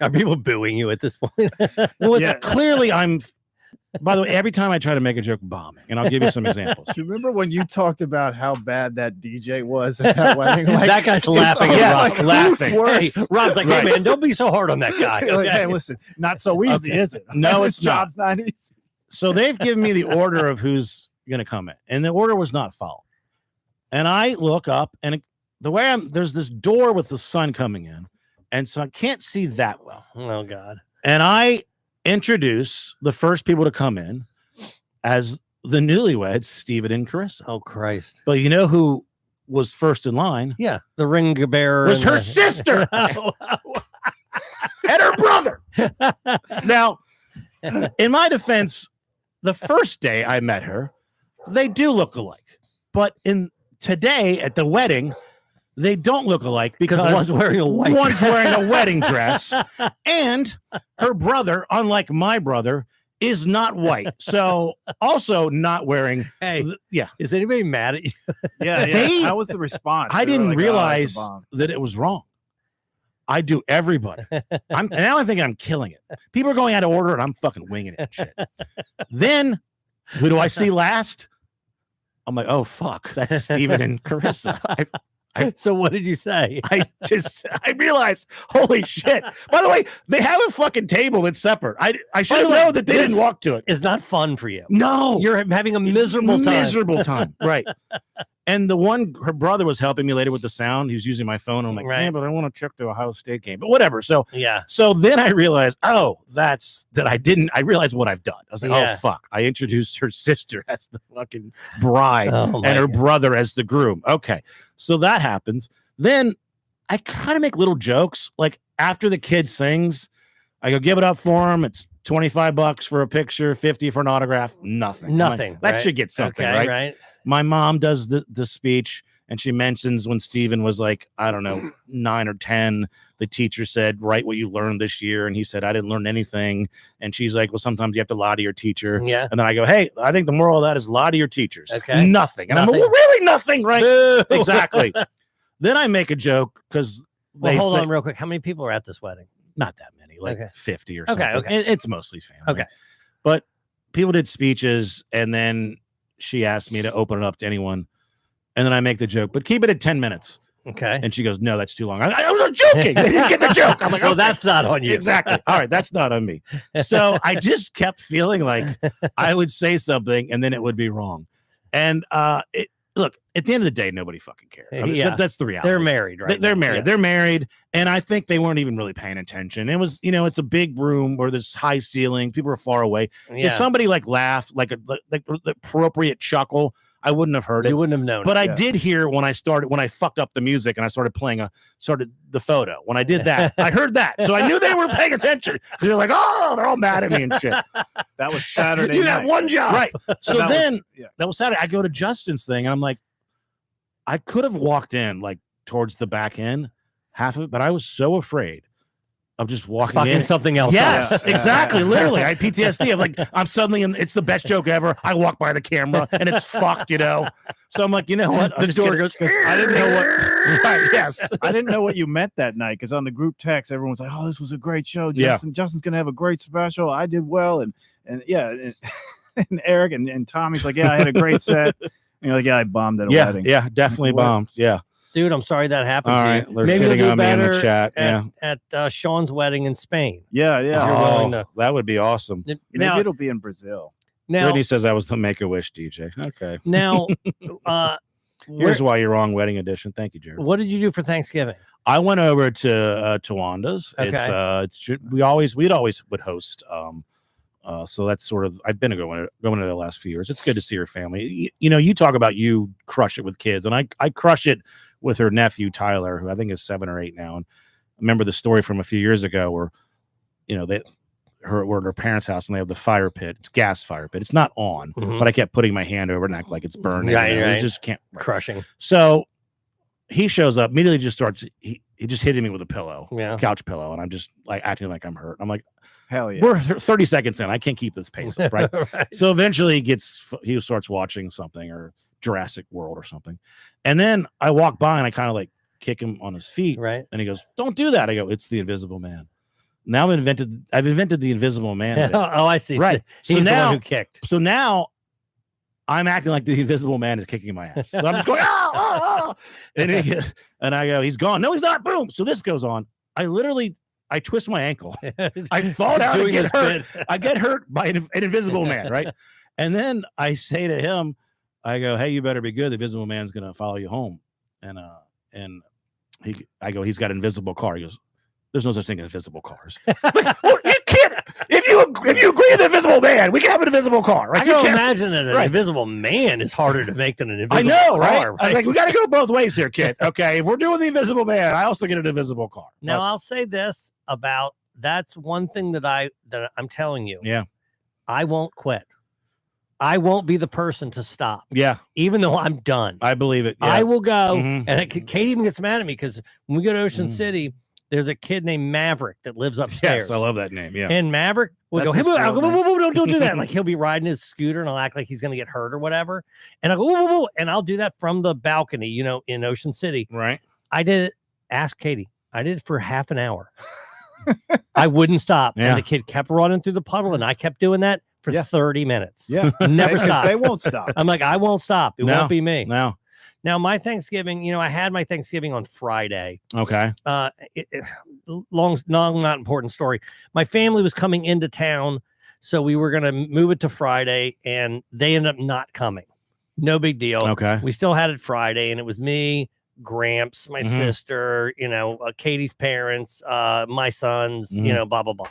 Are people booing you at this point? Well, it's clearly by the way, every time I try to make a joke, bombing, and I'll give you some examples. Do you remember when you talked about how bad that DJ was at that wedding? Like, that guy's laughing. Yeah, At Rob. laughing. Hey, Rob's like, hey man, don't be so hard on that guy. You're like, okay? hey, listen, not so easy, is it? No, This it's not. job's not easy. So they've given me the order of who's going to come in, and the order was not followed. And I look up, and the way there's this door with the sun coming in, and so I can't see that well. Oh God! And I introduce the first people to come in as the newlyweds, Steven and Carissa. Oh Christ! But you know who was first in line? Yeah, the ring bearer Was and her the- sister and her brother. Now, in my defense, the first day I met her, they do look alike. But today at the wedding, they don't look alike because one's wearing a white one's wearing a wedding dress, and her brother, unlike my brother, is not white. So also not wearing. Hey, Yeah. is anybody mad at you? Yeah, They- How was the response? I They were didn't like, "Oh, realize it's a bomb." that it was wrong. I do everybody. Now I think I'm killing it. People are going out of order and I'm fucking winging it and shit. Then who do I see last? I'm like, oh fuck, that's Steven and Carissa. So what did you say? I realized, holy shit. By the way, they have a fucking table that's separate. I should have the way, known that they didn't this walk to it. It's not fun for you. No, You're having a miserable time. Miserable time. Right. And her brother was helping me later with the sound. He was using my phone. I'm like, Right. man, but I want to check the Ohio State game. But whatever. So Yeah. then I realized, I realized what I've done. I was like, Yeah. oh fuck. I introduced her sister as the fucking bride Oh, my and her God. brother as the groom. Okay. So that happens. Then I kind of make little jokes. Like after the kid sings, I go, give it up for him. It's $25 for a picture, 50 for an autograph. Nothing. Nothing, I'm like, that right? should get something, Okay, right? My mom does the speech, and she mentions when Steven was like, I don't know, 9 or 10, the teacher said, write what you learned this year. And he said, I didn't learn anything. And she's like, well, sometimes you have to lie to your teacher. Yeah. And then I go, hey, I think the moral of that is lie to your teachers. Okay. Nothing. And I'm Nothing. like, well, really nothing, right? Boo! Exactly. Then I make a joke because Well, hold on real quick. How many people are at this wedding? not that many, like Okay. 50 or Okay, something. okay. It's mostly family. Okay. But people did speeches, and then she asked me to open it up to anyone. And then I make the joke, but keep it at 10 minutes. Okay. And she goes, no, that's too long. I was joking. They didn't get the joke. I'm like, well, okay. that's not on you. Exactly. All right. That's not on me. So I just kept feeling like I would say something and then it would be wrong. And look, at the end of the day, nobody fucking cares. I mean, Yeah. that's the reality. They're married, right? They're now. married. Yeah. They're married. And I think they weren't even really paying attention. It was, it's a big room where there's high ceiling. People are far away. Yeah. If somebody laughed, like the appropriate chuckle, I wouldn't have heard it. You wouldn't have known. But it. I did hear when I fucked up the music and I started playing the photo. When I did that, I heard that. So I knew they were paying attention because they're like, oh, they're all mad at me and shit. That was Saturday You night. got one job. Right. So That was- then yeah. that was Saturday. I go to Justin's thing and I'm like, I could have walked in towards the back end, half of it, but I was so afraid I'm just walking Fucking in. something else. Yes, Yeah. exactly. Literally, I had PTSD. I'm like, I'm suddenly in. It's the best joke ever. I walk by the camera and it's fucked, you know. So I'm like, you know what? The door goes. I didn't know what. Right. Yes. I didn't know what you meant that night because on the group text, everyone's like, "Oh, this was a great show, Yeah. Justin. Justin's gonna have a great special. I did well." And yeah, and Eric and Tommy's like, "Yeah, I had a great set." And you're like, "Yeah, I bombed at a Yeah. wedding." Yeah. Definitely What? bombed. Yeah. Dude, I'm sorry that happened All to right. you. They're Maybe shitting you'll do on me in the better chat. Yeah. at Sean's wedding in Spain. Yeah, yeah. You're willing Oh, to- that would be awesome. Maybe Now, it'll be in Brazil. now, Brittany says I was the Make-A-Wish DJ. Okay. now, Here's why you're wrong, wedding edition. Thank you, Jared. what did you do for Thanksgiving? I went over to Tawanda's. Okay. We'd always would host. So that's sort of I've been going to the last few years. It's good to see her family. You know, you talk about you crush it with kids, and I crush it with her nephew Tyler, who I think is 7 or 8 now. And I remember the story from a few years ago where, you know, we're at her parents' house and they have the fire pit. It's gas fire pit. It's not on, Mhm. but I kept putting my hand over it and act like it's burning. Right, you know, right. It just can't. Crushing. So he shows up immediately. Just starts. He just hitting me with a pillow, Yeah. couch pillow, and I'm just like acting like I'm hurt. I'm like, Hell yeah. we're 30 seconds in. I can't keep this pace up, right? Right. So eventually he starts watching something or Jurassic World or something, and then I walk by and I kind of like kick him on his feet, Right. and he goes, "Don't do that." I go, "It's the Invisible Man." Now I've invented the Invisible Man. bit. Oh, I see. Right. He's So the now one who kicked. So now I'm acting like the Invisible Man is kicking my ass. So I'm just going, oh, oh, oh. And I go, he's gone. No, he's not. Boom. So this goes on. I twist my ankle. I fall down and Doing get his hurt. bit. I get hurt by an Invisible Man, right? And then I say to him, I go, hey, you better be good. The Invisible Man's going to follow you home. And I go, he's got an invisible car. He goes, there's no such thing as invisible cars. Like, well, you can't. If you agree with the Invisible Man, we can have an invisible car, right? I You can can't- imagine that an Right. invisible man is harder to make than an I invisible know, car. right? I was like, we got to go both ways here, kid. Okay, if we're doing the Invisible Man, I also get an invisible car. Now But- I'll say this about that's one thing that I'm telling you. yeah, I won't quit. I won't be the person to stop, yeah, even though I'm done. I believe it. Yeah. I will go. Mhm. And Kate even gets mad at me because when we go to Ocean Mhm. City, there's a kid named Maverick that lives upstairs. Yes, I love that name. Yeah, And Maverick will That's go, hey, his whoa, I'll real go, whoa, name. whoa, whoa, don't do that. Like he'll be riding his scooter and I'll act like he's going to get hurt or whatever. And I'll go, whoa, whoa, whoa. And I'll do that from the balcony, you know, in Ocean City. right. I did it. Ask Katie. I did it for half an hour. I wouldn't stop. Yeah. And the kid kept running through the puddle and I kept doing that for Yeah. 30 minutes. Yeah. Never 'Cause stop. They won't stop. I'm like, I won't stop. It No. won't be me. Now, Now, my Thanksgiving, you know, I had my Thanksgiving on Friday. okay, Long, not important story. My family was coming into town, so we were going to move it to Friday, and they ended up not coming. No big deal. okay, We still had it Friday, and it was me, Gramps, my Mhm. sister, you know, Katie's parents, my sons, you Mhm. know, blah blah blah.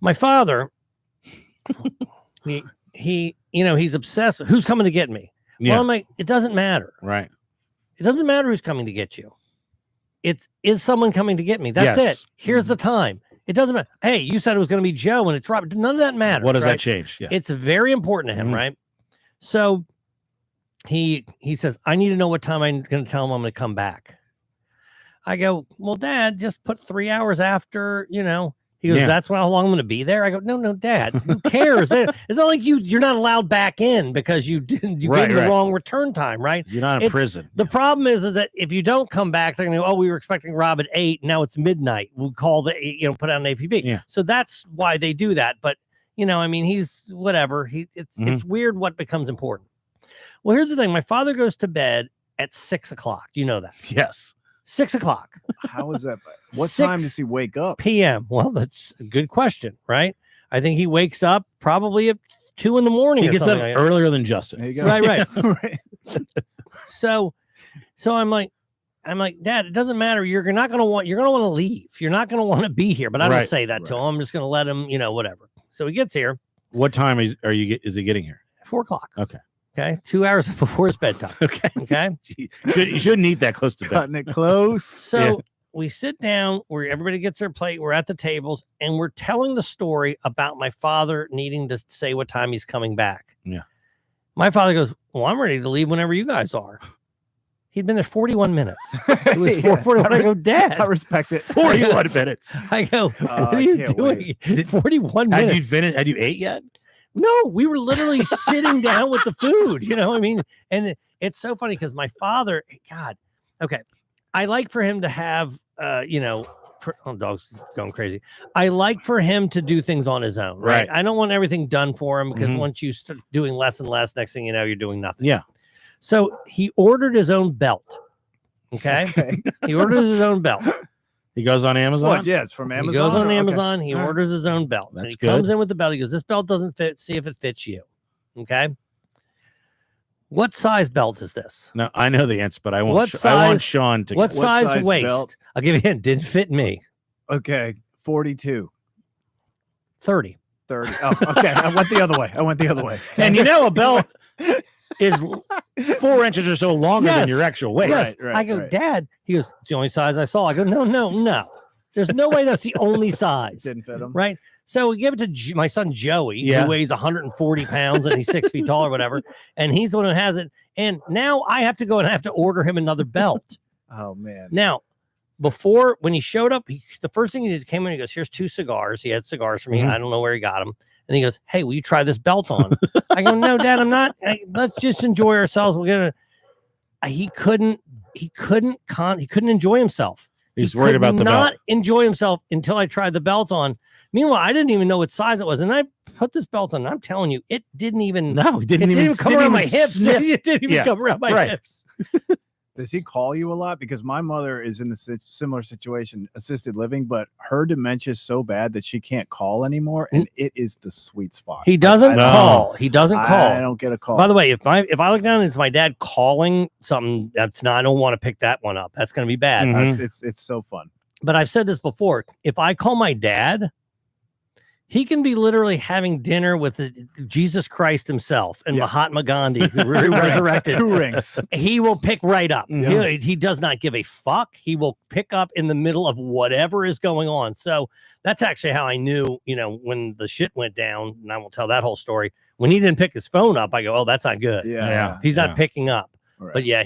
My father, he, you know, he's obsessed with who's coming to get me. yeah, Well, I'm like, it doesn't matter. right. It doesn't matter who's coming to get you. Is someone coming to get me? That's Yes. it. Here's the time. It doesn't matter. Hey, you said it was going to be Joe and it's Robert. None of that matters. What does right? that change? Yeah, It's very important to him, Mhm. right? So he says, I need to know what time I'm going to tell him I'm going to come back. I go, well, Dad, just put 3 hours after, you know. He goes, Yeah. that's how long I'm going to be there. I go, no, Dad, who cares? It's not like you're not allowed back in because you gave him the Right. wrong return time, right? you're not in it's- prison. The problem is that if you don't come back, they're going to go, oh, we were expecting Rob at 8. Now it's midnight. We'll call put out an APB. Yeah. So that's why they do that. But, you know, I mean, he's whatever. Mm-hmm. It's weird what becomes important. Well, here's the thing. My father goes to bed at 6 o'clock. You know that. Yes, 6 o'clock How is that? What 6 time does he wake up? p.m. Well, that's a good question, right? I think he wakes up probably at 2 in the morning. he or gets up something like that. earlier than Justin. There you go. Right. Right. So I'm like, Dad, it doesn't matter. You're going to want to leave. You're not going to want to be here. But I don't Right, say that to right. him. I'm just going to let him, you know, whatever. So he gets here What time is he getting here? 4 o'clock. Okay. Okay. 2 hours before his bedtime. Okay, Okay. you shouldn't eat that close to bed. Cutting it close. So we sit down where everybody gets their plate. We're at the tables and we're telling the story about my father needing to say what time he's coming back. Yeah. My father goes, well, I'm ready to leave whenever you guys are. He'd been there 41 minutes. It was 4:41. I go, Dad. I respect it. 41 minutes. I go, what are you doing? 41 minutes. Had you ate yet? No, we were literally sitting down with the food. You know what I mean? And it's so funny because my father, God, okay. I like for him to have, dog's going crazy. I like for him to do things on his own, right? I don't want everything done for him because once you start doing less and less, next thing you know, you're doing nothing. Yeah. So he ordered his own belt. Okay. He orders his own belt. He goes on Amazon. What? Yeah, it's from Amazon. He goes on Amazon. He orders his own belt. That's and he good. comes in with the belt. He goes, this belt doesn't fit. See if it fits you. Okay. What size belt is this? No, I know the answer, but I want. What I want size- Sean to. What size size waist? belt? I'll give you a hint. Didn't fit me. Okay, 42. 30. 30. Oh, okay. I went the other way. And a belt is 4 inches or so longer than your actual weight. Yes. Right, I go, right. Dad. He goes, it's the only size I saw. I go, no. There's no way that's the only size. Didn't fit him. Right. So we give it to my son Joey, Yeah. who weighs 140 pounds and he's 6 feet tall or whatever. And he's the one who has it. And now I have to go and I have to order him another belt. Oh man. Now, before when he showed up, the first thing he did came in. He goes, "Here's 2 cigars." He had cigars for me. I don't know where he got them. And he goes, "Hey, will you try this belt on?" I go, "No, Dad, I'm not. Let's just enjoy ourselves. We're gonna." He couldn't enjoy himself. He's worried about the not belt. enjoy himself until I tried the belt on. Meanwhile, I didn't even know what size it was, and I put this belt on. And I'm telling you, it didn't even. No, he didn't even come around my hips. sniff. It didn't even come around my hips. Does he call you a lot? Because my mother is in the similar situation, assisted living, but her dementia is so bad that she can't call anymore, and it is the sweet spot. He doesn't call. He doesn't call. I don't get a call. By the way, if I look down and it's my dad calling something, that's not. I don't want to pick that one up. That's going to be bad. It's so fun. But I've said this before. If I call my dad, he can be literally having dinner with Jesus Christ himself and Mahatma Gandhi, who resurrected. 2 rings. He will pick right up. Yeah. He does not give a fuck. He will pick up in the middle of whatever is going on. So that's actually how I knew, when the shit went down, and I won't tell that whole story. When he didn't pick his phone up, I go, "Oh, that's not good." Yeah. He's not picking up. Right. But yeah,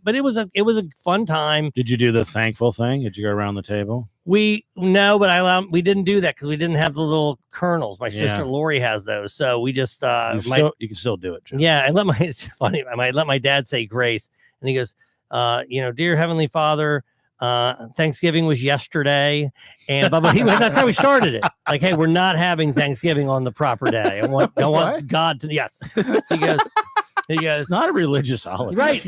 but it was a fun time. Did you do the thankful thing? Did you go around the table? We didn't do that because we didn't have the little kernels. My sister Lori has those, so we just you can still do it, Joe. yeah. It's funny. I let my dad say grace, and he goes, "Dear Heavenly Father, Thanksgiving was yesterday," and blah, blah. That's how we started it. Like, hey, we're not having Thanksgiving on the proper day. I want God to yes. He goes, It's not a religious holiday. right.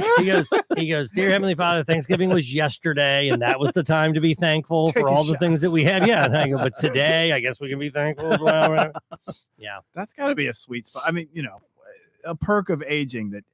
He goes, "Dear Heavenly Father, Thanksgiving was yesterday, and that was the time to be thankful for all the things that we had." Yeah. And I go, "But today, I guess we can be thankful as well." Yeah. That's got to be a sweet spot. I mean, a perk of aging that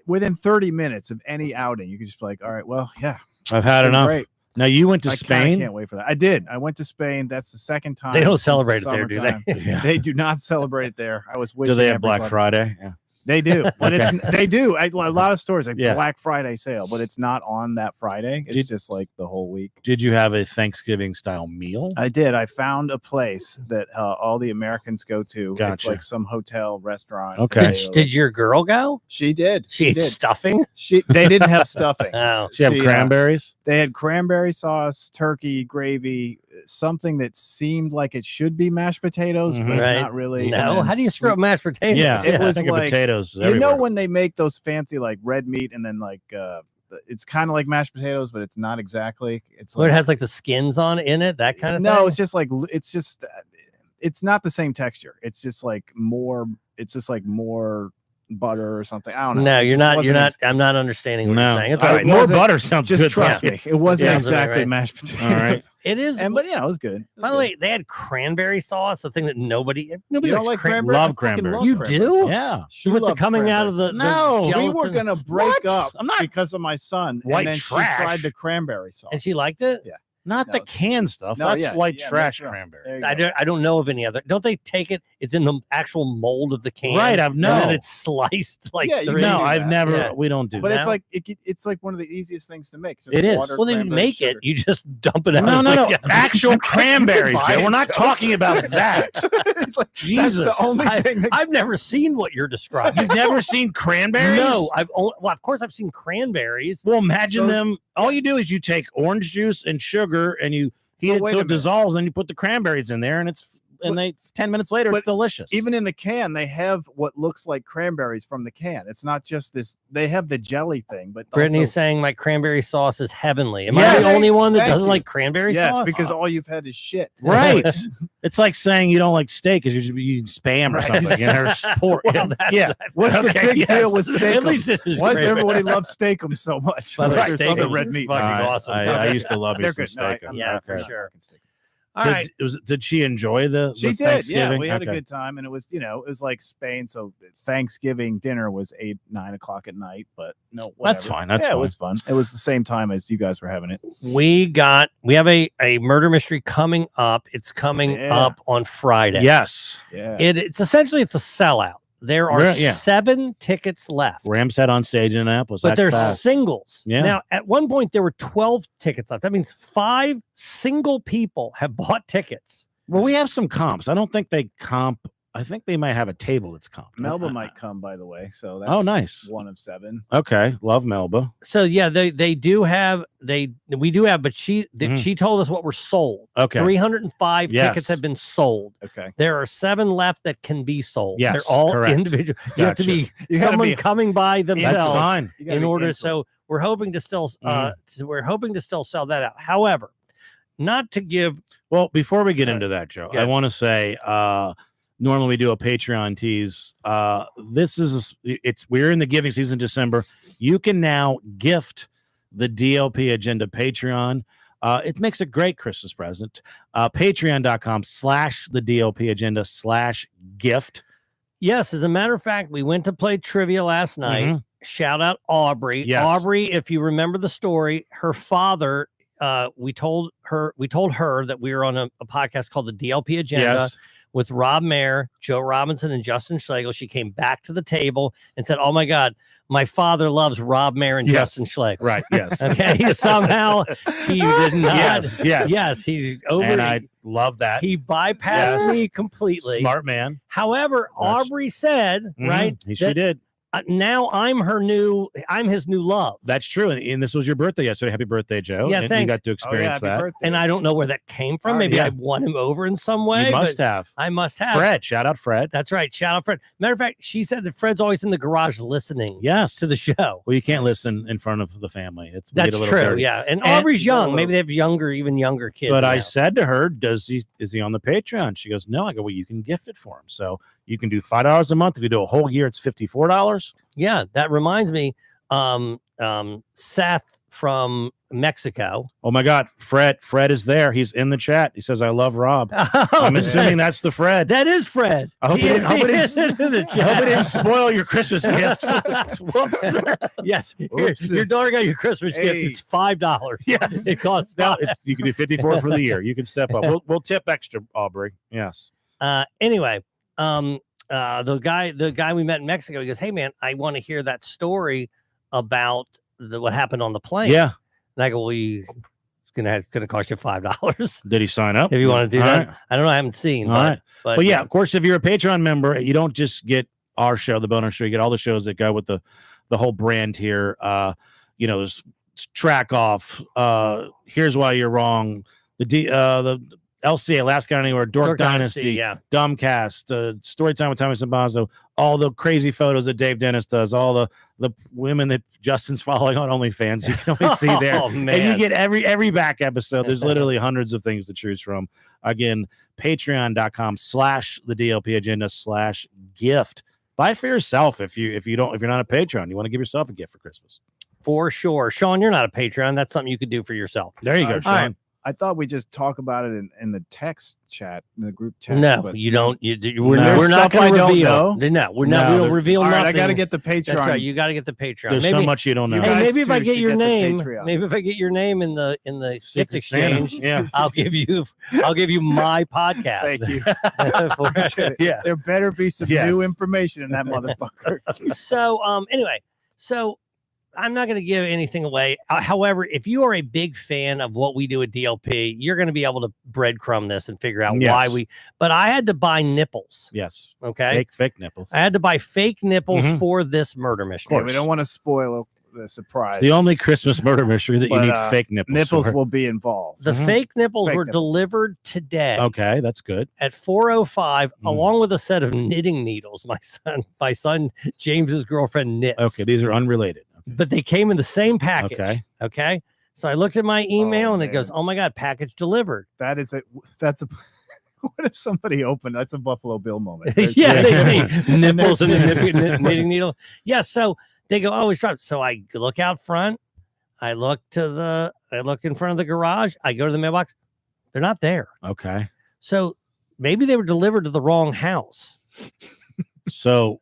within 30 minutes of any outing, you can just be like, all right, well, yeah. I've had enough. Great. Now you went to I Spain. can't wait for that. I did. I went to Spain. That's the second time. They don't since celebrate the it there, do summertime. they? Yeah. They do not celebrate it there. I was Do wishing they have Black everybody- Friday? Yeah. They do, but Okay. they do. A lot of stores like Yeah. Black Friday sale, but it's not on that Friday. It's just like the whole week. Did you have a Thanksgiving style meal? I did. I found a place that all the Americans go to. It's Gotcha. like some hotel restaurant. Okay. Did your girl go? She did. She ate did. stuffing. They didn't have stuffing. Oh, Did you have She, cranberries? They had cranberry sauce, turkey, gravy, something that seemed like it should be mashed potatoes, but Right. not really. and no. then How do you screw up mashed potatoes? Yeah. It I was think of like- potatoes. You know when they make those fancy like red meat and then like it's kind of like mashed potatoes, but it's not exactly. It's Where like, it has like the skins on it in it, that kind of thing. no, it's just like it's not the same texture. It's just like more. It's just like more butter or something. I don't know. No, It you're just not. wasn't You're not. I'm not understanding what No. you're saying. It's I- all right. More wasn't- butter sounds Just good. trust yeah. me, it wasn't Yeah, exactly right. mashed potatoes. All right. It is. But yeah, it was good. By the way, they had cranberry sauce, the thing that nobody You likes don't like cranberry? love I fucking cranberry. love You cranberry do? sauce. Yeah. She with the loved coming out of cranberry the No, we sauce. We were gelatin. gonna break What? up I'm not- because of my son, White and then trash. she tried the cranberry sauce. and she liked it. Yeah. Not No, the canned stuff. no, That's yeah, white yeah, trash that's right. cranberry. There you I go. don't know of any other. Don't they take it? It's in the actual mold of the can, Right, I've and then no. it's sliced like Yeah, you three. can No, do I've that. never. Yeah. We don't do But that. it's like it's like one of the easiest things to make. It's just It is. water, Well, then you cranberry, make sugar. it. You just dump it out. No, of no, the- no. Yeah. Actual cranberries, buy Joe. it, We're not Joe. talking about that. It's like Jesus. that's the only thing. That, I've never seen what you're describing. You've never seen cranberries? No, well, of course I've seen cranberries. Well, imagine So- them. All you do is you take orange juice and sugar and you heat But it wait so a it minute. dissolves, and you put the cranberries in there, and they 10 minutes later, but it's delicious. even in the can, they have what looks like cranberries from the can. It's not just this. They have the jelly thing, but Brittany's also, saying my cranberry sauce is heavenly. Am I Yes. the only one that Thank doesn't you. like cranberry yes, sauce? because all you've had is shit. right. It's like saying you don't like steak because you eat spam or Right. something. You know, or pork. Well, that's- yeah. What's the Okay, big yes. deal with At least steakums? this is Why does great. everybody love steakums so much? By the way, There's steakums other are red meat. fucking I- awesome. I used to love me They're some good. No, I- steak. I'm Yeah, not- for I'm not sure. liking steak. All So right. did she enjoy the She did. Thanksgiving? Yeah, we had Okay. a good time, and it was, it was like Spain. So Thanksgiving dinner was 8, 9 o'clock at night. But no, whatever. That's fine. That's yeah, fine. it was fun. It was the same time as you guys were having it. We have a murder mystery coming up. It's coming Yeah. up on Friday. Yes. Yeah, It's essentially it's a sellout. There are Yeah. 7 tickets left. Rams had on stage in Annapolis. But That's they're fast. singles. Yeah. Now, at one point, there were 12 tickets left. That means 5 single people have bought tickets. Well, we have some comps. I don't think they comp. I think they might have a table that's comped. Melba might come, by the way. So that's Oh, nice. 1 of 7. Okay. Love Melba. So yeah, we do have, but she Mhm. she told us what were sold. Okay. 305 Yes. tickets have been sold. Okay, There are 7 left that can be sold. Yes, They're all correct. individual. You have to Gotcha. be You gotta someone be- coming by That's themselves fine. You gotta in be order. into it. So we're hoping to still Mhm. we're hoping to still sell that out. However, not to give Well, before we get All right. into that, Joe, Good. I want to say normally we do a Patreon tease. We're in the giving season, December. You can now gift the DLP Agenda Patreon. It makes a great Christmas present. Patreon.com/the DLP Agenda/gift. yes, as a matter of fact, we went to play trivia last night. Mhm. Shout out Aubrey. Yes. Aubrey, if you remember the story, her father, we told her that we were on a podcast called the DLP Agenda Yes. with Rob Mayer, Joe Robinson, and Justin Schlegel. She came back to the table and said, "Oh my God, my father loves Rob Mayer and Yes. Justin Schlegel." Right. Yes. Okay. Somehow he did not. Yes. Yes. Yes. He's over. And I love that. He bypassed Yes. me completely. Smart man. However, That's- Aubrey said, Mhm. right, She that, did. now I'm his new love. That's true. And this was your birthday yesterday. Happy birthday, Joe. Yeah, and you thanks. got to Oh, yeah, experience happy that. birthday. And I don't know where that came from. Oh, Maybe yeah. I won him over in some way. You must but have. I must have. Fred. Shout out Fred. That's right. Shout out Fred. Matter of fact, she said that Fred's always in the garage listening Yes. to the show. Well, you can't listen in front of the family. We That's get a little true. dirty. Yeah. And And- Aubrey's young. Well, Maybe they have even younger kids. But I now. said to her, is he on the Patreon? She goes, no. I go, well, you can gift it for him. So you can do $5 a month. If you do a whole year, it's $54. Yeah, that reminds me. Seth from Mexico. Oh my God. Fred is there. He's in the chat. He says, I love Rob. I'm assuming that's the Fred. that is Fred. I hope He it is- didn't- I hope it he didn't- is in the I hope it didn't chat. spoil your Christmas gift. Whoops. Yes, Oops. your daughter got your Christmas gift. Hey. It's $5. Yes. It costs Now, $5. you can do 54 for the year. You can step up. We'll tip extra, Aubrey. Yes. Anyway, the guy we met in Mexico, he goes, "Hey man, I want to hear that story about what happened on the plane." Yeah. And I go, "Well, it's gonna cost you $5 Did he sign up? if you want to do All that." right. I don't know. I haven't seen. All but, right. but Well, yeah, of course, if you're a Patreon member, you don't just get our show, the bonus show. You get all the shows that go with the whole brand here. There's Track Off. Here's Why You're Wrong. The LCA, Last Guy Anywhere, Dork Dynasty, yeah. Dumbcast, Storytime with Tommy Sambazo, all the crazy photos that Dave Dennis does, all the women that Justin's following on OnlyFans. You can always see there. Oh And you man. get every back episode. There's literally hundreds of things to choose from. Again, patreon.com/the DLP Agenda/gift. Buy it for yourself if you're not a Patreon. You want to give yourself a gift for Christmas. For sure. Sean, you're not a Patreon. That's something you could do for yourself. There you go, All Sean. right. I thought we just talk about it in the text chat, in the group chat. No, but you don't. No. We're There's not stuff I going to don't reveal. know. No, we're No, not. We don't there- reveal All right, nothing. I got to get the Patreon. That's right. You got to get the Patreon. There's so much you don't know. You Hey, guys maybe if I too get should your get the name, Patreon. maybe if I get your name in the gift Secret Santa. exchange, Yeah. I'll give you my podcast. Thank you. For- Appreciate it. Yeah. There better be some Yes. new information in that motherfucker. so anyway, so I'm not going to give anything away. However, if you are a big fan of what we do at DLP, you're going to be able to breadcrumb this and figure out why Yes. we. But I had to buy nipples. Yes. Okay, Fake nipples. I had to buy fake nipples Mhm. for this murder mystery. Yeah, we don't want to spoil the surprise. The only Christmas murder mystery that you But, need fake nipples. nipples for. will be involved. The Mhm. fake nipples Fake were nipples. delivered today Okay, that's good. at 4:05, Mm. along with a set of knitting needles. My son James's girlfriend knits. Okay, these are unrelated. But they came in the same package. Okay. Okay. So I looked at my email Oh, and it goes, man. "Oh my God, package delivered." That's a. What if somebody opened? That's a Buffalo Bill moment. Yeah, they see And nipples and there's- the knitting needle. Yeah, so they go, "Oh, it's dropped." So I look out front. I look in front of the garage. I go to the mailbox. They're not there. Okay. So maybe they were delivered to the wrong house. So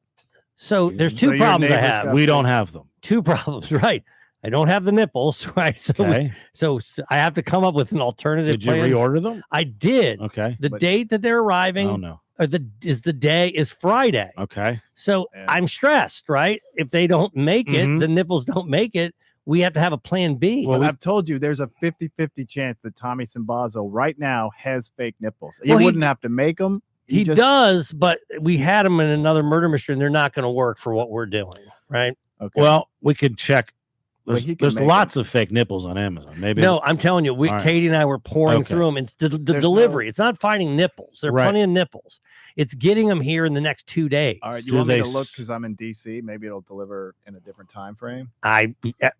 So there's So two your problems I neighbors have. got- we don't have them. Two problems, right? I don't have the nipples, right? So, Okay. so I have to come up with an alternative Did you plan. reorder them? I did. Okay. The But- date that they're arriving Oh no. or the day is Friday. Okay. So Yeah. I'm stressed, right? If they don't make it, Mhm. the nipples don't make it, we have to have a plan B. Well, we- I've told you there's a 50-50 chance that Tommy Simbazo right now has fake nipples. You Well, he- wouldn't have to make them. he does, but we had them in another murder mystery and they're not going to work for what we're doing, right? Okay. Well, we could check. Well, There's, he can there's make lots of fake nipples on Amazon. Maybe. No, I'm telling you, All right. Katie and I were pouring Okay. through them. It's the There's delivery. no- It's not finding nipples. There are Right. plenty of nipples. It's getting them here in the next 2 days. all right. You do want me they to look s- because I'm in DC? Maybe it'll deliver in a different time frame. I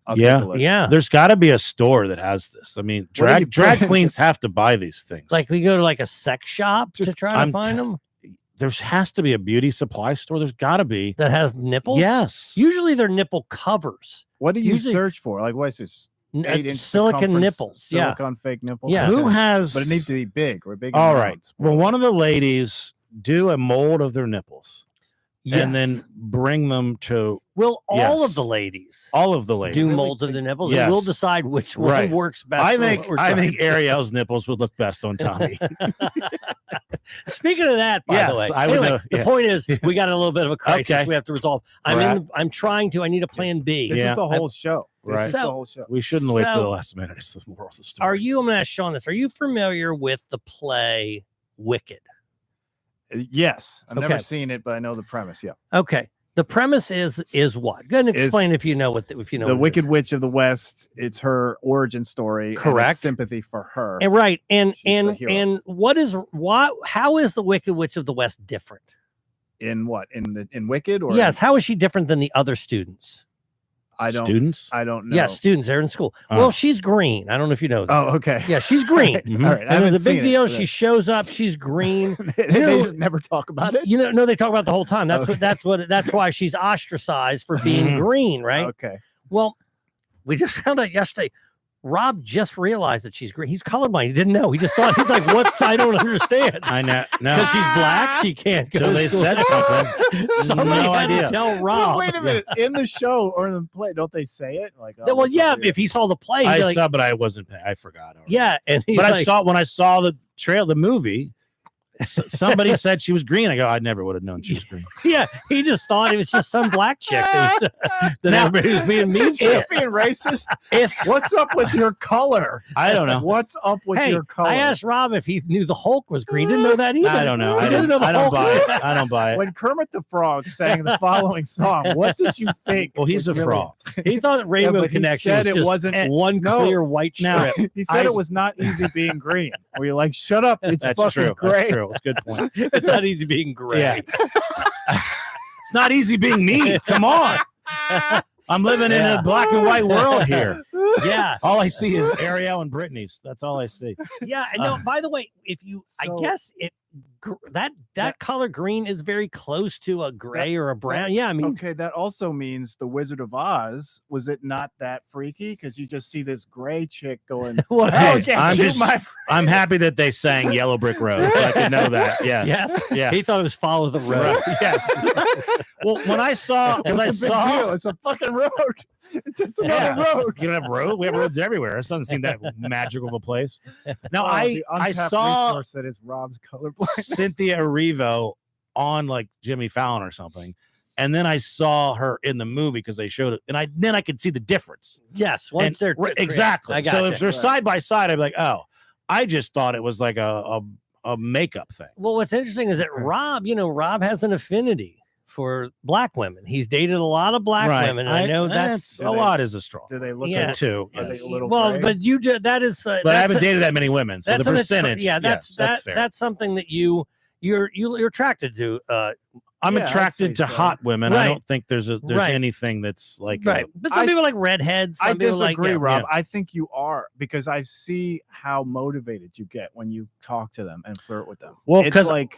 I'll Yeah. take a look. yeah. There's got to be a store that has this. I mean, What do you drag put- queens have to buy these things. Like we go to like a sex shop to Just- try to I'm find t- them there has to be a beauty supply store. There's got to be. that have nipples. Yes. Usually they're nipple covers. What do you Usually- search for? Like, what's this? 8-inch Silicon circumference nipples. Yeah. Silicon fake nipples. Yeah. Who Okay. has? But it needs to be big or big. in All right. amounts. Well, one of the ladies do a mold of their nipples and Yes. then bring them to will all Yes. of the ladies all of the ladies. do Really molds of the nipples, Yes. and we'll decide which one Right. works best. I for think what we're I trying think to do. Ariel's nipples would look best on Tommy. Speaking of that, by Yes, the way, I would anyway, know, the yeah. point is we got a little bit of a crisis Okay. we have to resolve. Right. I'm trying to. I need a plan B. This Yeah. is the whole show. This Right. is the So- whole show. We shouldn't wait till So- the last minute. It's the moral of the story. Are you? I'm going to ask Sean this. Are you familiar with the play Wicked? Yes, I've never Okay. seen it, but I know the premise. Yeah, Okay. The premise is what? Go ahead and Is explain if you know what if you know the what it Wicked is. Witch of the West. It's her origin story. and it's Correct. sympathy for her. And right. And She's the and hero. and how is the Wicked Witch of the West different? In what? In Wicked or Yes, how is she different than the other students? I don't. students? I don't know. Yes, students, they're in school. Oh. Well, she's green. I don't know if you know that. Oh, okay. Yeah, she's green. Mhm. All right. I And haven't there's a big seen deal. It, She shows up. She's green. they know- just never talk about it. You know, no, they talk about it the whole time. That's Okay. that's why she's ostracized for being Mhm. green, right? Okay. Well, we just found out yesterday. Rob just realized that she's green. He's colorblind. He didn't know. He just thought he's like, "What's? I don't understand." I know. No. Because she's black, she can't go. So to they school. said something. Somebody No had idea. to tell Well, Rob. wait a minute. In the show or in the play, don't they say it? Like, oh, Well, what's up yeah. with you? If he saw the play, he'd I be like, saw, but I wasn't. I forgot. already. yeah. And he's But I like, saw when I saw the the movie. Somebody said she was green. I go, I never would have known she was green. yeah. He just thought it was just some black chick that, that Now- everybody was being mean It's to. just being racist. If What's up with your color? I don't know. What's up with Hey, your color? I asked Rob if he knew the Hulk was green. Didn't know that either. I don't know. He I didn't don't, know the I don't Hulk buy was- it. I don't buy it. When Kermit the Frog sang the following song, what did you think? Well, he's a was really- frog. He thought that Rainbow but he Connection said was it just wasn't- one no. clear white Now- strip. He said I- it was not easy being green. Where you're like, shut up, it's That's fucking true. great. That's true. It's a good point. It's not easy being gray. Yeah. It's not easy being me. Come on. I'm living in Yeah. a black and white world here. Yeah. All I see is Ariel and Brittany's. That's all I see. Yeah. And no, by the way, if you, I So- guess it that color green is very close to a gray or a brown. Yeah, I mean, okay, that also means the Wizard of Oz, was it not that freaky? Because you just see this gray chick going, well, Hey, okay, I'm shoot just- my I'm happy that they sang Yellow Brick Road. So I could know that. Yes. yes, Yeah. he thought it was Follow the Road. Right. Yes. Well, when I saw, because I What's the big saw, deal? It's a fucking road. It's just Yeah. another road. You don't have road. We have roads everywhere. It doesn't seem that magical of a place. Now Oh, I the I untapped saw resource that is Rob's colorblind. Cynthia Erivo on like Jimmy Fallon or something, and then I saw her in the movie because they showed it, and then I could see the difference. Yes, once they're Exactly. I So gotcha. if they're Right. side by side, I'd be like, oh, I just thought it was like a makeup thing. Well, what's interesting is that Rob has an affinity for black women. He's dated a lot of black women. And I know that's a lot is a strong. Do they look Yeah. like Two. Are they Yes. a little well, gray? but you did that is But I haven't dated that many women, so the that's an percentage. yeah, yes, that's fair. that's something that you're attracted to. I'm Yeah, I'd attracted say to so. hot women. I Right. don't think there's Right. anything that's like Right, but some I- people like redheads. I Some people disagree, like, Rob. yeah. I think you are, because I see how motivated you get when you talk to them and flirt with them. Well, It's 'cause like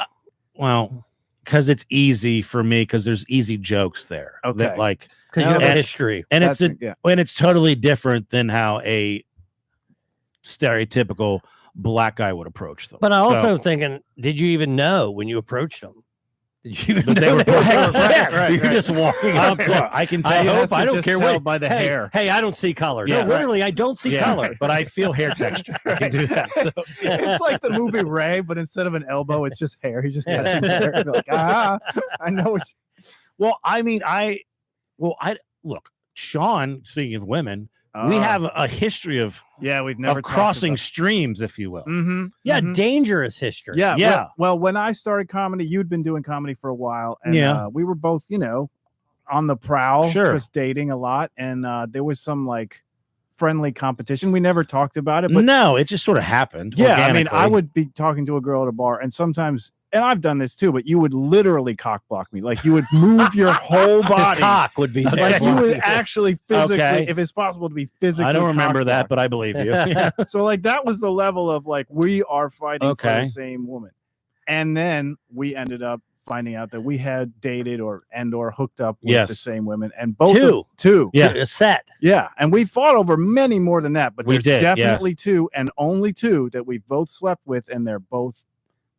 because it's easy for me because there's easy jokes there. Okay. That like because you have a and- history. and it's yeah. and it's totally different than how a stereotypical black guy would approach them. But I So- also thinking, did you even know when you approached them? Did you even That they know were they were black? black? Yes. So you're Right. just walking I'm up. sorry, I can tell. I He hope has to I don't just care tell what by the hey, hair. Hey, I don't see color. Yeah, No, right. literally, I don't see Yeah, color. but I feel hair texture. I can do that. So It's like the movie Ray, but instead of an elbow, it's just hair. He's just touching hair. You're like, I know what well, I mean, I look, Sean. Speaking of women, we have a history of we've never of crossing streams, if you will. Mm-hmm. Yeah, dangerous history. Yeah, Yeah. Well, when I started comedy, you'd been doing comedy for a while, and Yeah. we were both, on the prowl, Sure. just dating a lot, and there was some like friendly competition. We never talked about it, but No, it just sort of happened. yeah, I mean, I organically. would be talking to a girl at a bar, and sometimes, and I've done this too, but you would literally cock block me, like you would move your whole His body. cock would be there. Like you would actually physically, Okay. if it's possible to be physically. I don't remember that, cock-blocked. but I believe you. Yeah. So like that was the level of like we are fighting for Okay. the same woman, and then we ended up finding out that we had dated or hooked up with the Yes. same women, and both Two. Yeah. A set. yeah, and we fought over many more than that, but We there's did, yes. definitely two and only two that we've both slept with, and they're both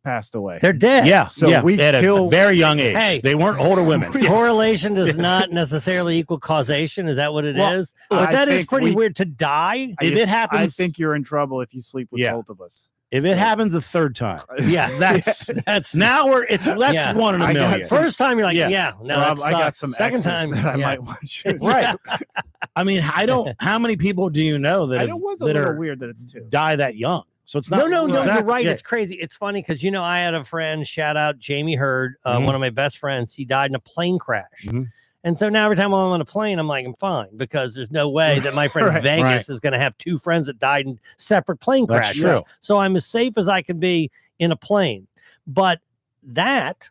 passed away. They're dead. Yeah. So yeah. we They had a kill- very young age. Hey. They weren't older women. Yes. Correlation does not necessarily equal causation. Is that what it is? Well, But I that is think pretty we- weird to die. If it happens, I think you're in trouble if you sleep with Yeah. both of us. if it happens a third time, Yeah, that's that's now that's Yeah. one in a I got million. some- first time you're like, Yeah. yeah, no, Rob, that I got sucks. some Second exes time, that I yeah. might want you to. Right. I mean, I don't. How many people do you know that I know it was a that little are weird that it's two. die that young? So it's not. No, you're Exactly. right. Yeah. It's crazy. It's funny because I had a friend, shout out Jamie Hurd, Mhm. one of my best friends. He died in a plane crash. Mhm. And so now every time I'm on a plane, I'm like, I'm fine because there's no way that my friend in Right, Vegas right. is going to have two friends that died in separate plane That's crashes. true. So I'm as safe as I can be in a plane. But that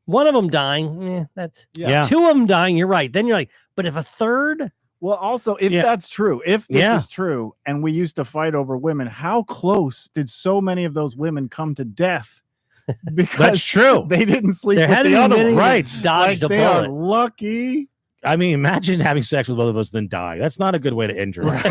one of them dying, that's Yeah. two of them dying. You're right. Then you're like, but if a third, Well, also, if Yeah. that's true, if this Yeah. is true, and we used to fight over women, how close did so many of those women come to death? Because That's true. they didn't sleep there with had to the be other many one. that right. dodged Like, a they are bullet. lucky. I mean, imagine having sex with both of us, then die. That's not a good way to injure. Right.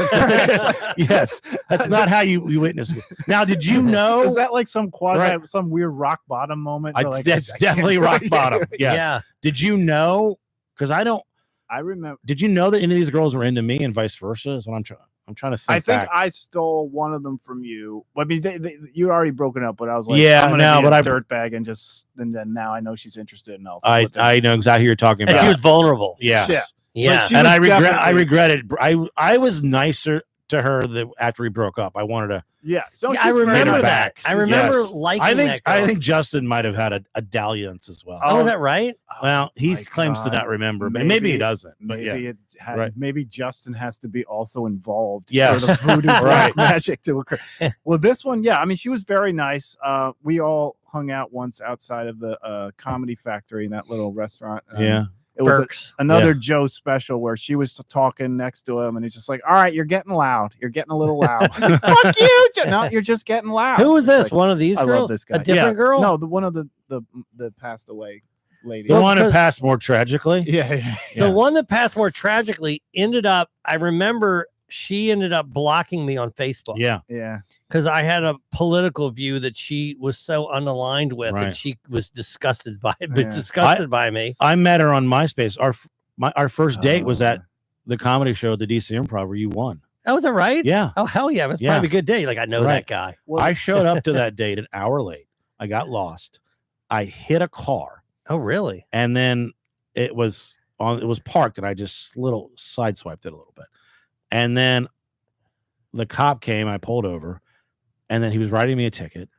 Yes, that's not how you witness it. Now, did you know? Is that like some quasi, Right. some weird rock bottom moment? They're like, That's I can't definitely do rock it. bottom. Yes. Yeah. Did you know? Because I don't. I remember. Did you know that any of these girls were into me and vice versa? Is what I'm trying. I'm trying to think. I think back. I stole one of them from you. I mean, you already broken up, but I was like, Yeah, I'm gonna no, be but a I- dirtbag and then now I know she's interested, and I'll. I flip it. I know exactly who you're talking And about. she was vulnerable. Yes. Yeah. Yeah. she And was I definitely- regret it. I was nicer to her after we broke up. I wanted to. Yeah, so Yeah, I she's very remember nice. that. I She's- remember Yes. liking I that girl. think Justin might have had a dalliance as well. Oh, is that right? Well, he my claims to God. not remember, but maybe he doesn't. But Maybe yeah, it had, Right. maybe Justin has to be also involved Yes. for the voodoo Right. black magic to occur. Well, this one, yeah, I mean, she was very nice. We all hung out once outside of the Comedy Factory in that little restaurant. yeah. It was Burks. another Joe special where she was talking next to him, and he's just like, "All right, you're getting loud. You're getting a little loud." Like, fuck you! No, you're just getting loud. Who was this? Like, One of these I girls? love this guy. A different girl? No, one of the passed away lady. The one who passed more tragically. Yeah. The one that passed more tragically ended up. I remember she ended up blocking me on Facebook. Yeah. Because I had a political view that she was so unaligned with, and she was disgusted by it, but disgusted by me. I met her on MySpace. Our first date was at the comedy show at the DC Improv where you won. Oh, was that right? Yeah. Oh, hell yeah. It was probably a good day. Like, I know that guy. Well, I showed up to that date an hour late. I got lost. I hit a car. Oh, really? And then it was parked, and I just sideswiped it a little bit. And then the cop came, I pulled over, and then he was writing me a ticket.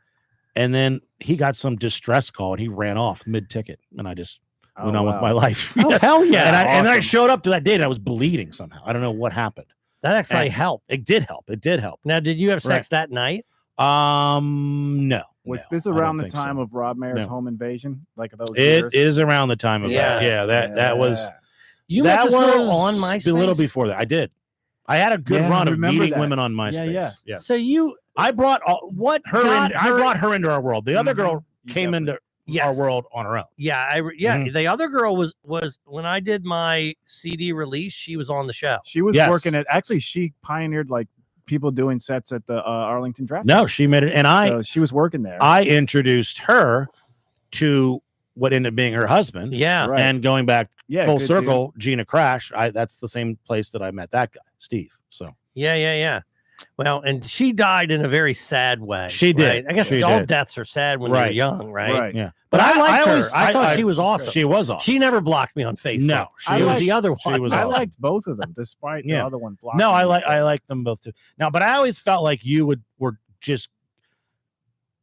And then he got some distress call, and he ran off mid-ticket, and I just went on with my life. Oh, hell yeah. And I showed up to that date, and I was bleeding somehow. I don't know what happened. That actually helped. It did help. It did help. Now, did you have sex that night? No. Was this around the time of Rob Mayer's home invasion? Like those years? It is around the time of that. Yeah, that was. You met this girl on MySpace? A little before that. I did. I had a good run of meeting women on MySpace. Yeah. So I brought her into our world. The other girl came into our world on her own. Yeah, The other girl was when I did my CD release, she was on the show. She was working at, actually she pioneered like people doing sets at the Arlington Draft. No, she made it, and so she was working there. I introduced her to what ended up being her husband. Yeah. And going back full circle, dude. Gina Crash. That's the same place that I met that guy, Steve. So yeah. Well, and she died in a very sad way. She did. Right? I guess all deaths are sad when you're young, right? Yeah. But I liked her. I thought she was awesome. She was awesome. She never blocked me on Facebook. No, she was the other one. She was I awesome. liked both of them, despite the other one blocking. No, I like them both too. Now, but I always felt like you were just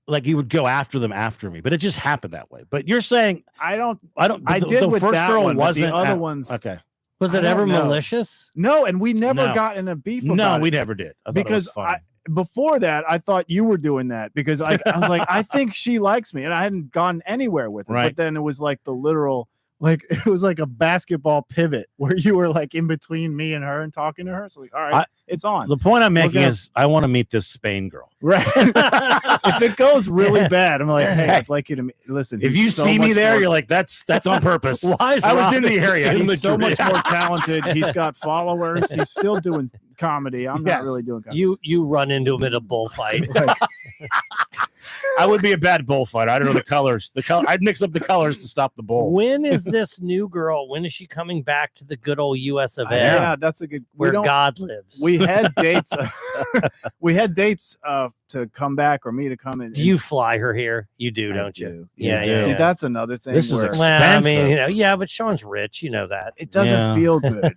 like you would go after them after me, but it just happened that way. But you're saying I did the with first that girl one, wasn't the other ones. Okay. Was it ever malicious? No, and we never got in a beef. No, we never did. Because before that, I thought you were doing that because I was like, I think she likes me, and I hadn't gone anywhere with it. Right. But then it was like the literal, like it was like a basketball pivot where you were like in between me and her and talking to her. So like, all right, it's on. The point I'm making is I want to meet this Spain girl. Right. If it goes really bad, I'm like, hey, I'd like you to listen. If you see me there, you're like, that's on purpose. I was in the area. He's so much more talented. He's got followers. He's still doing comedy. I'm not really doing comedy. You run into him in a bullfight. I would be a bad bullfighter. I don't know the colors. I'd mix up the colors to stop the bull. When is this new girl? When is she coming back to the good old US of A? Yeah, that's a good. Where God lives. We had dates. We had dates to come back or me to come in. Do you fly her here? You do, don't you? Yeah. See, that's another thing. This is expensive. Well, I mean, but Sean's rich. You know that. It doesn't feel good.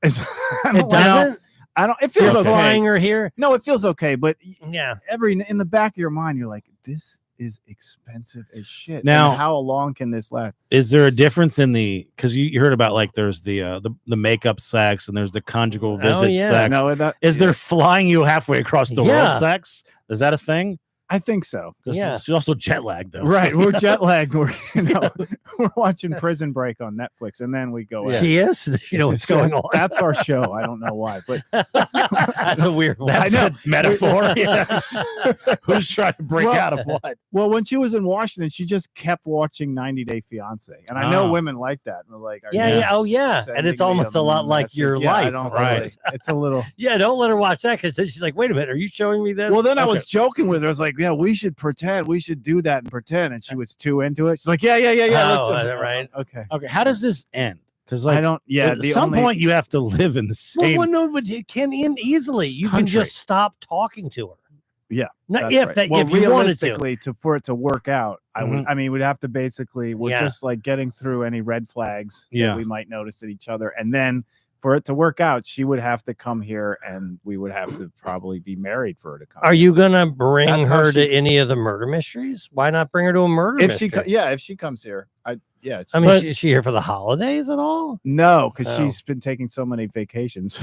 It doesn't. I don't. It feels okay. Flying her here. No, it feels okay. But yeah, in the back of your mind, you're like, this is expensive as shit. Now, and how long can this last? Is there a difference in because you heard about like there's the makeup sex and there's the conjugal visit sex? No, is there flying you halfway across the world sex? Is that a thing? I think so. Yeah, she's also jet lagged though. Right, we're jet lagged. We're watching Prison Break on Netflix, and then we go. She is. You know what's going on. That's our show. I don't know why, but that's a weird one. That's a metaphor. Who's trying to break out of what? Well, when she was in Washington, she just kept watching 90 Day Fiance, and I know women like that. And like, and it's almost a lot like your life, right? It's a little. Yeah, don't let her watch that because then she's like, "Wait a minute, are you showing me this?" Well, then I was joking with her. I was like, yeah, we should pretend. We should do that and pretend. And she was too into it. She's like, yeah. Oh, is that right? Okay. How does this end? Because like, I don't. Yeah. At some point, you have to live in the same. Well, no, but it can end easily. You can just stop talking to her. Yeah. Not if right. if you wanted to. For it to work out, I mean, we'd have to basically. We're just like getting through any red flags that we might notice at each other, and then. For it to work out, she would have to come here, and we would have to probably be married for her to come. Are you gonna bring her to any of the murder mysteries? Why not bring her to a murder mystery? If she comes here, I mean, is she here for the holidays at all? No, because she's been taking so many vacations.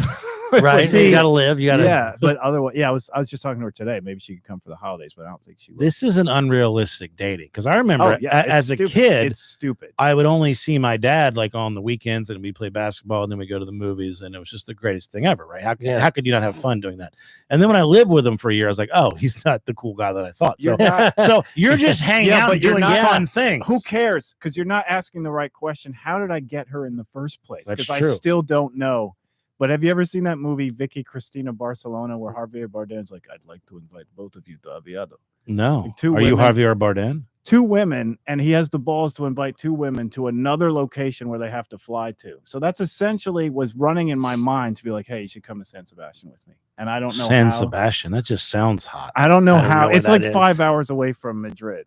Right. See, you got to live. You got to. yeah, but otherwise, I was just talking to her today. Maybe she could come for the holidays, but I don't think she will. This is an unrealistic dating because I remember as a kid, it's stupid. I would only see my dad like on the weekends, and we play basketball, and then we go to the movies, and it was just the greatest thing ever, right? How could you not have fun doing that? And then when I lived with him for a year, I was like, oh, he's not the cool guy that I thought. So, so you're just hanging out and doing fun things. Who cares? Because you're not asking the right question. How did I get her in the first place? That's Because true. I still don't know. But have you ever seen that movie Vicky Cristina Barcelona where Javier Bardem's like, I'd like to invite both of you to Aviado? No. Like two Are you women. Javier Bardem? Two women, and he has the balls to invite two women to another location where they have to fly to. So that's essentially was running in my mind to be like, hey, you should come to San Sebastian with me. And I don't know San how. Sebastian. That just sounds hot. I don't know I don't how. know where It's like that 5 is. hours away from Madrid.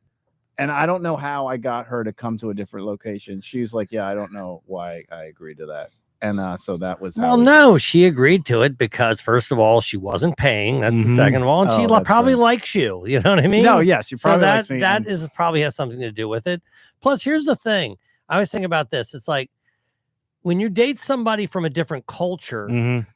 And I don't know how I got her to come to a different location. She's like, yeah, I don't know why I agreed to that. And so that was how Well, no, she agreed to it because first of all, she wasn't paying. That's the second of all, and she Oh, that's probably right. likes you. You know what I mean? No, yeah, she So probably likes me. that and- is probably has something to do with it. Plus, here's the thing. I was thinking about this. It's like when you date somebody from a different culture, Mhm.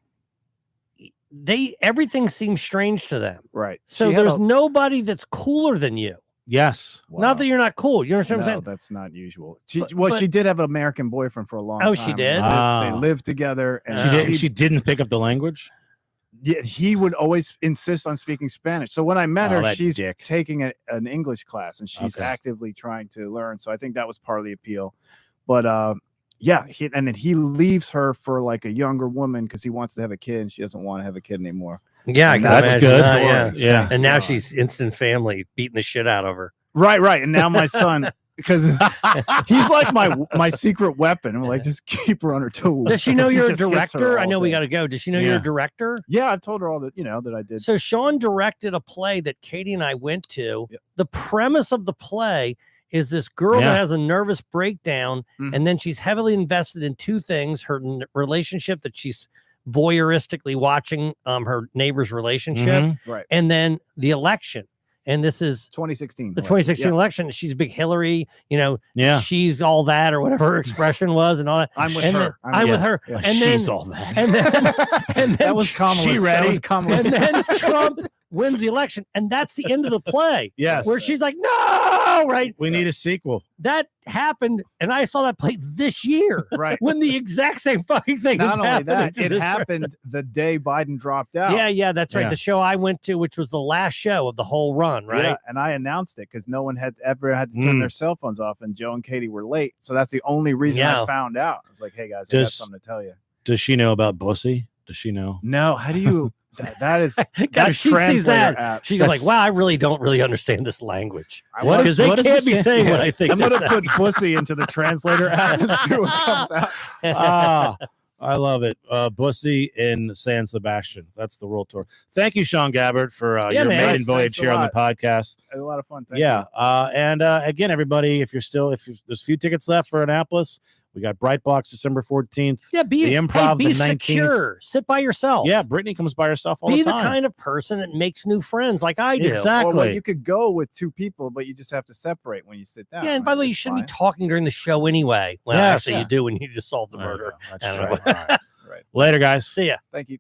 everything seems strange to them. right. So She had there's a- nobody that's cooler than you. Yes. Not that you're not cool. You understand what I'm No, saying? that's not usual. But- She did have an American boyfriend for a long Oh, time. she did? They Ah. lived together, and She didn't pick up the language. yeah, he would always insist on speaking Spanish. So when I met Oh, her, that she's dick. taking an English class, and she's Okay. actively trying to learn. So I think that was part of the appeal. But yeah, and then he leaves her for like a younger woman because he wants to have a kid, and she doesn't want to have a kid anymore. Yeah, I And can that's imagine good. that, yeah. Yeah. And now God. she's instant family, beating the shit out of her. Right. And now my son, because he's like my secret weapon. I'm like, just keep her on her toes. Does she know 'cause he you're a just hits her director? I all know we day. got to go. Does she know you're Yeah. a director? Yeah, I've told her all that, that I did. So Sean directed a play that Katie and I went to. Yep. The premise of the play is this girl Yeah. that has a nervous breakdown, Mhm. and then she's heavily invested in two things: her relationship that she's voyeuristically watching, her neighbor's relationship, Mhm. Right. and then the election. And this is 2016. the election. 2016 Yeah. election. She's a big Hillary, Yeah. she's all that or whatever her expression was, and all that. I'm with and her. Then, I'm I'm with with her. Yeah. And then She's all that. and then and then that was Kamala. she That ready? was Kamala's. and then Trump wins the election, and that's the end of the play. Yes. Where she's like, no, right? We need a sequel. That happened, and I saw that play this year Right. when the exact same fucking thing is Not only happening. that, to it this happened the day Biden dropped out. Yeah, that's right. Yeah. The show I went to, which was the last show of the whole run, right? Yeah, and I announced it because no one had ever had to turn Mm. their cell phones off, and Joe and Katie were late. So that's the only reason Yeah. I found out. I was like, hey guys, I got Does- something to tell you. Does she know about Bussy? Does she know? No, how do you that is God, that if she sees translator that, app. she's That's- like, wow, I really don't really understand this language. What Because is- they what does can't this be stand- saying what Yes. I think. I'm they're gonna put saying. pussy into the translator app and see what comes out. Ah, I love it. Bussy in San Sebastian. That's the world tour. Thank you, Sean Gabbert, for Yeah, your man. maiden Thanks voyage a here on the lot. podcast. It was a lot of fun. Thank Yeah. you. And again, everybody, if there's a few tickets left for Annapolis, we got Brightbox December 14th. Yeah, be The Improv, be the 19th. secure. Sit by yourself. Yeah, Brittany comes by herself all be the the time. kind of person that makes new friends like I do. Exactly. Or, well, you could go with two people, but you just have to separate when you sit down. Yeah, and by the way, you It's shouldn't fine. be talking during the show anyway. Well, Yes. actually, Yeah. you do when you just solved the There you murder. go. I That's don't right. know. All right. Right. Later, guys. See ya. Thank you.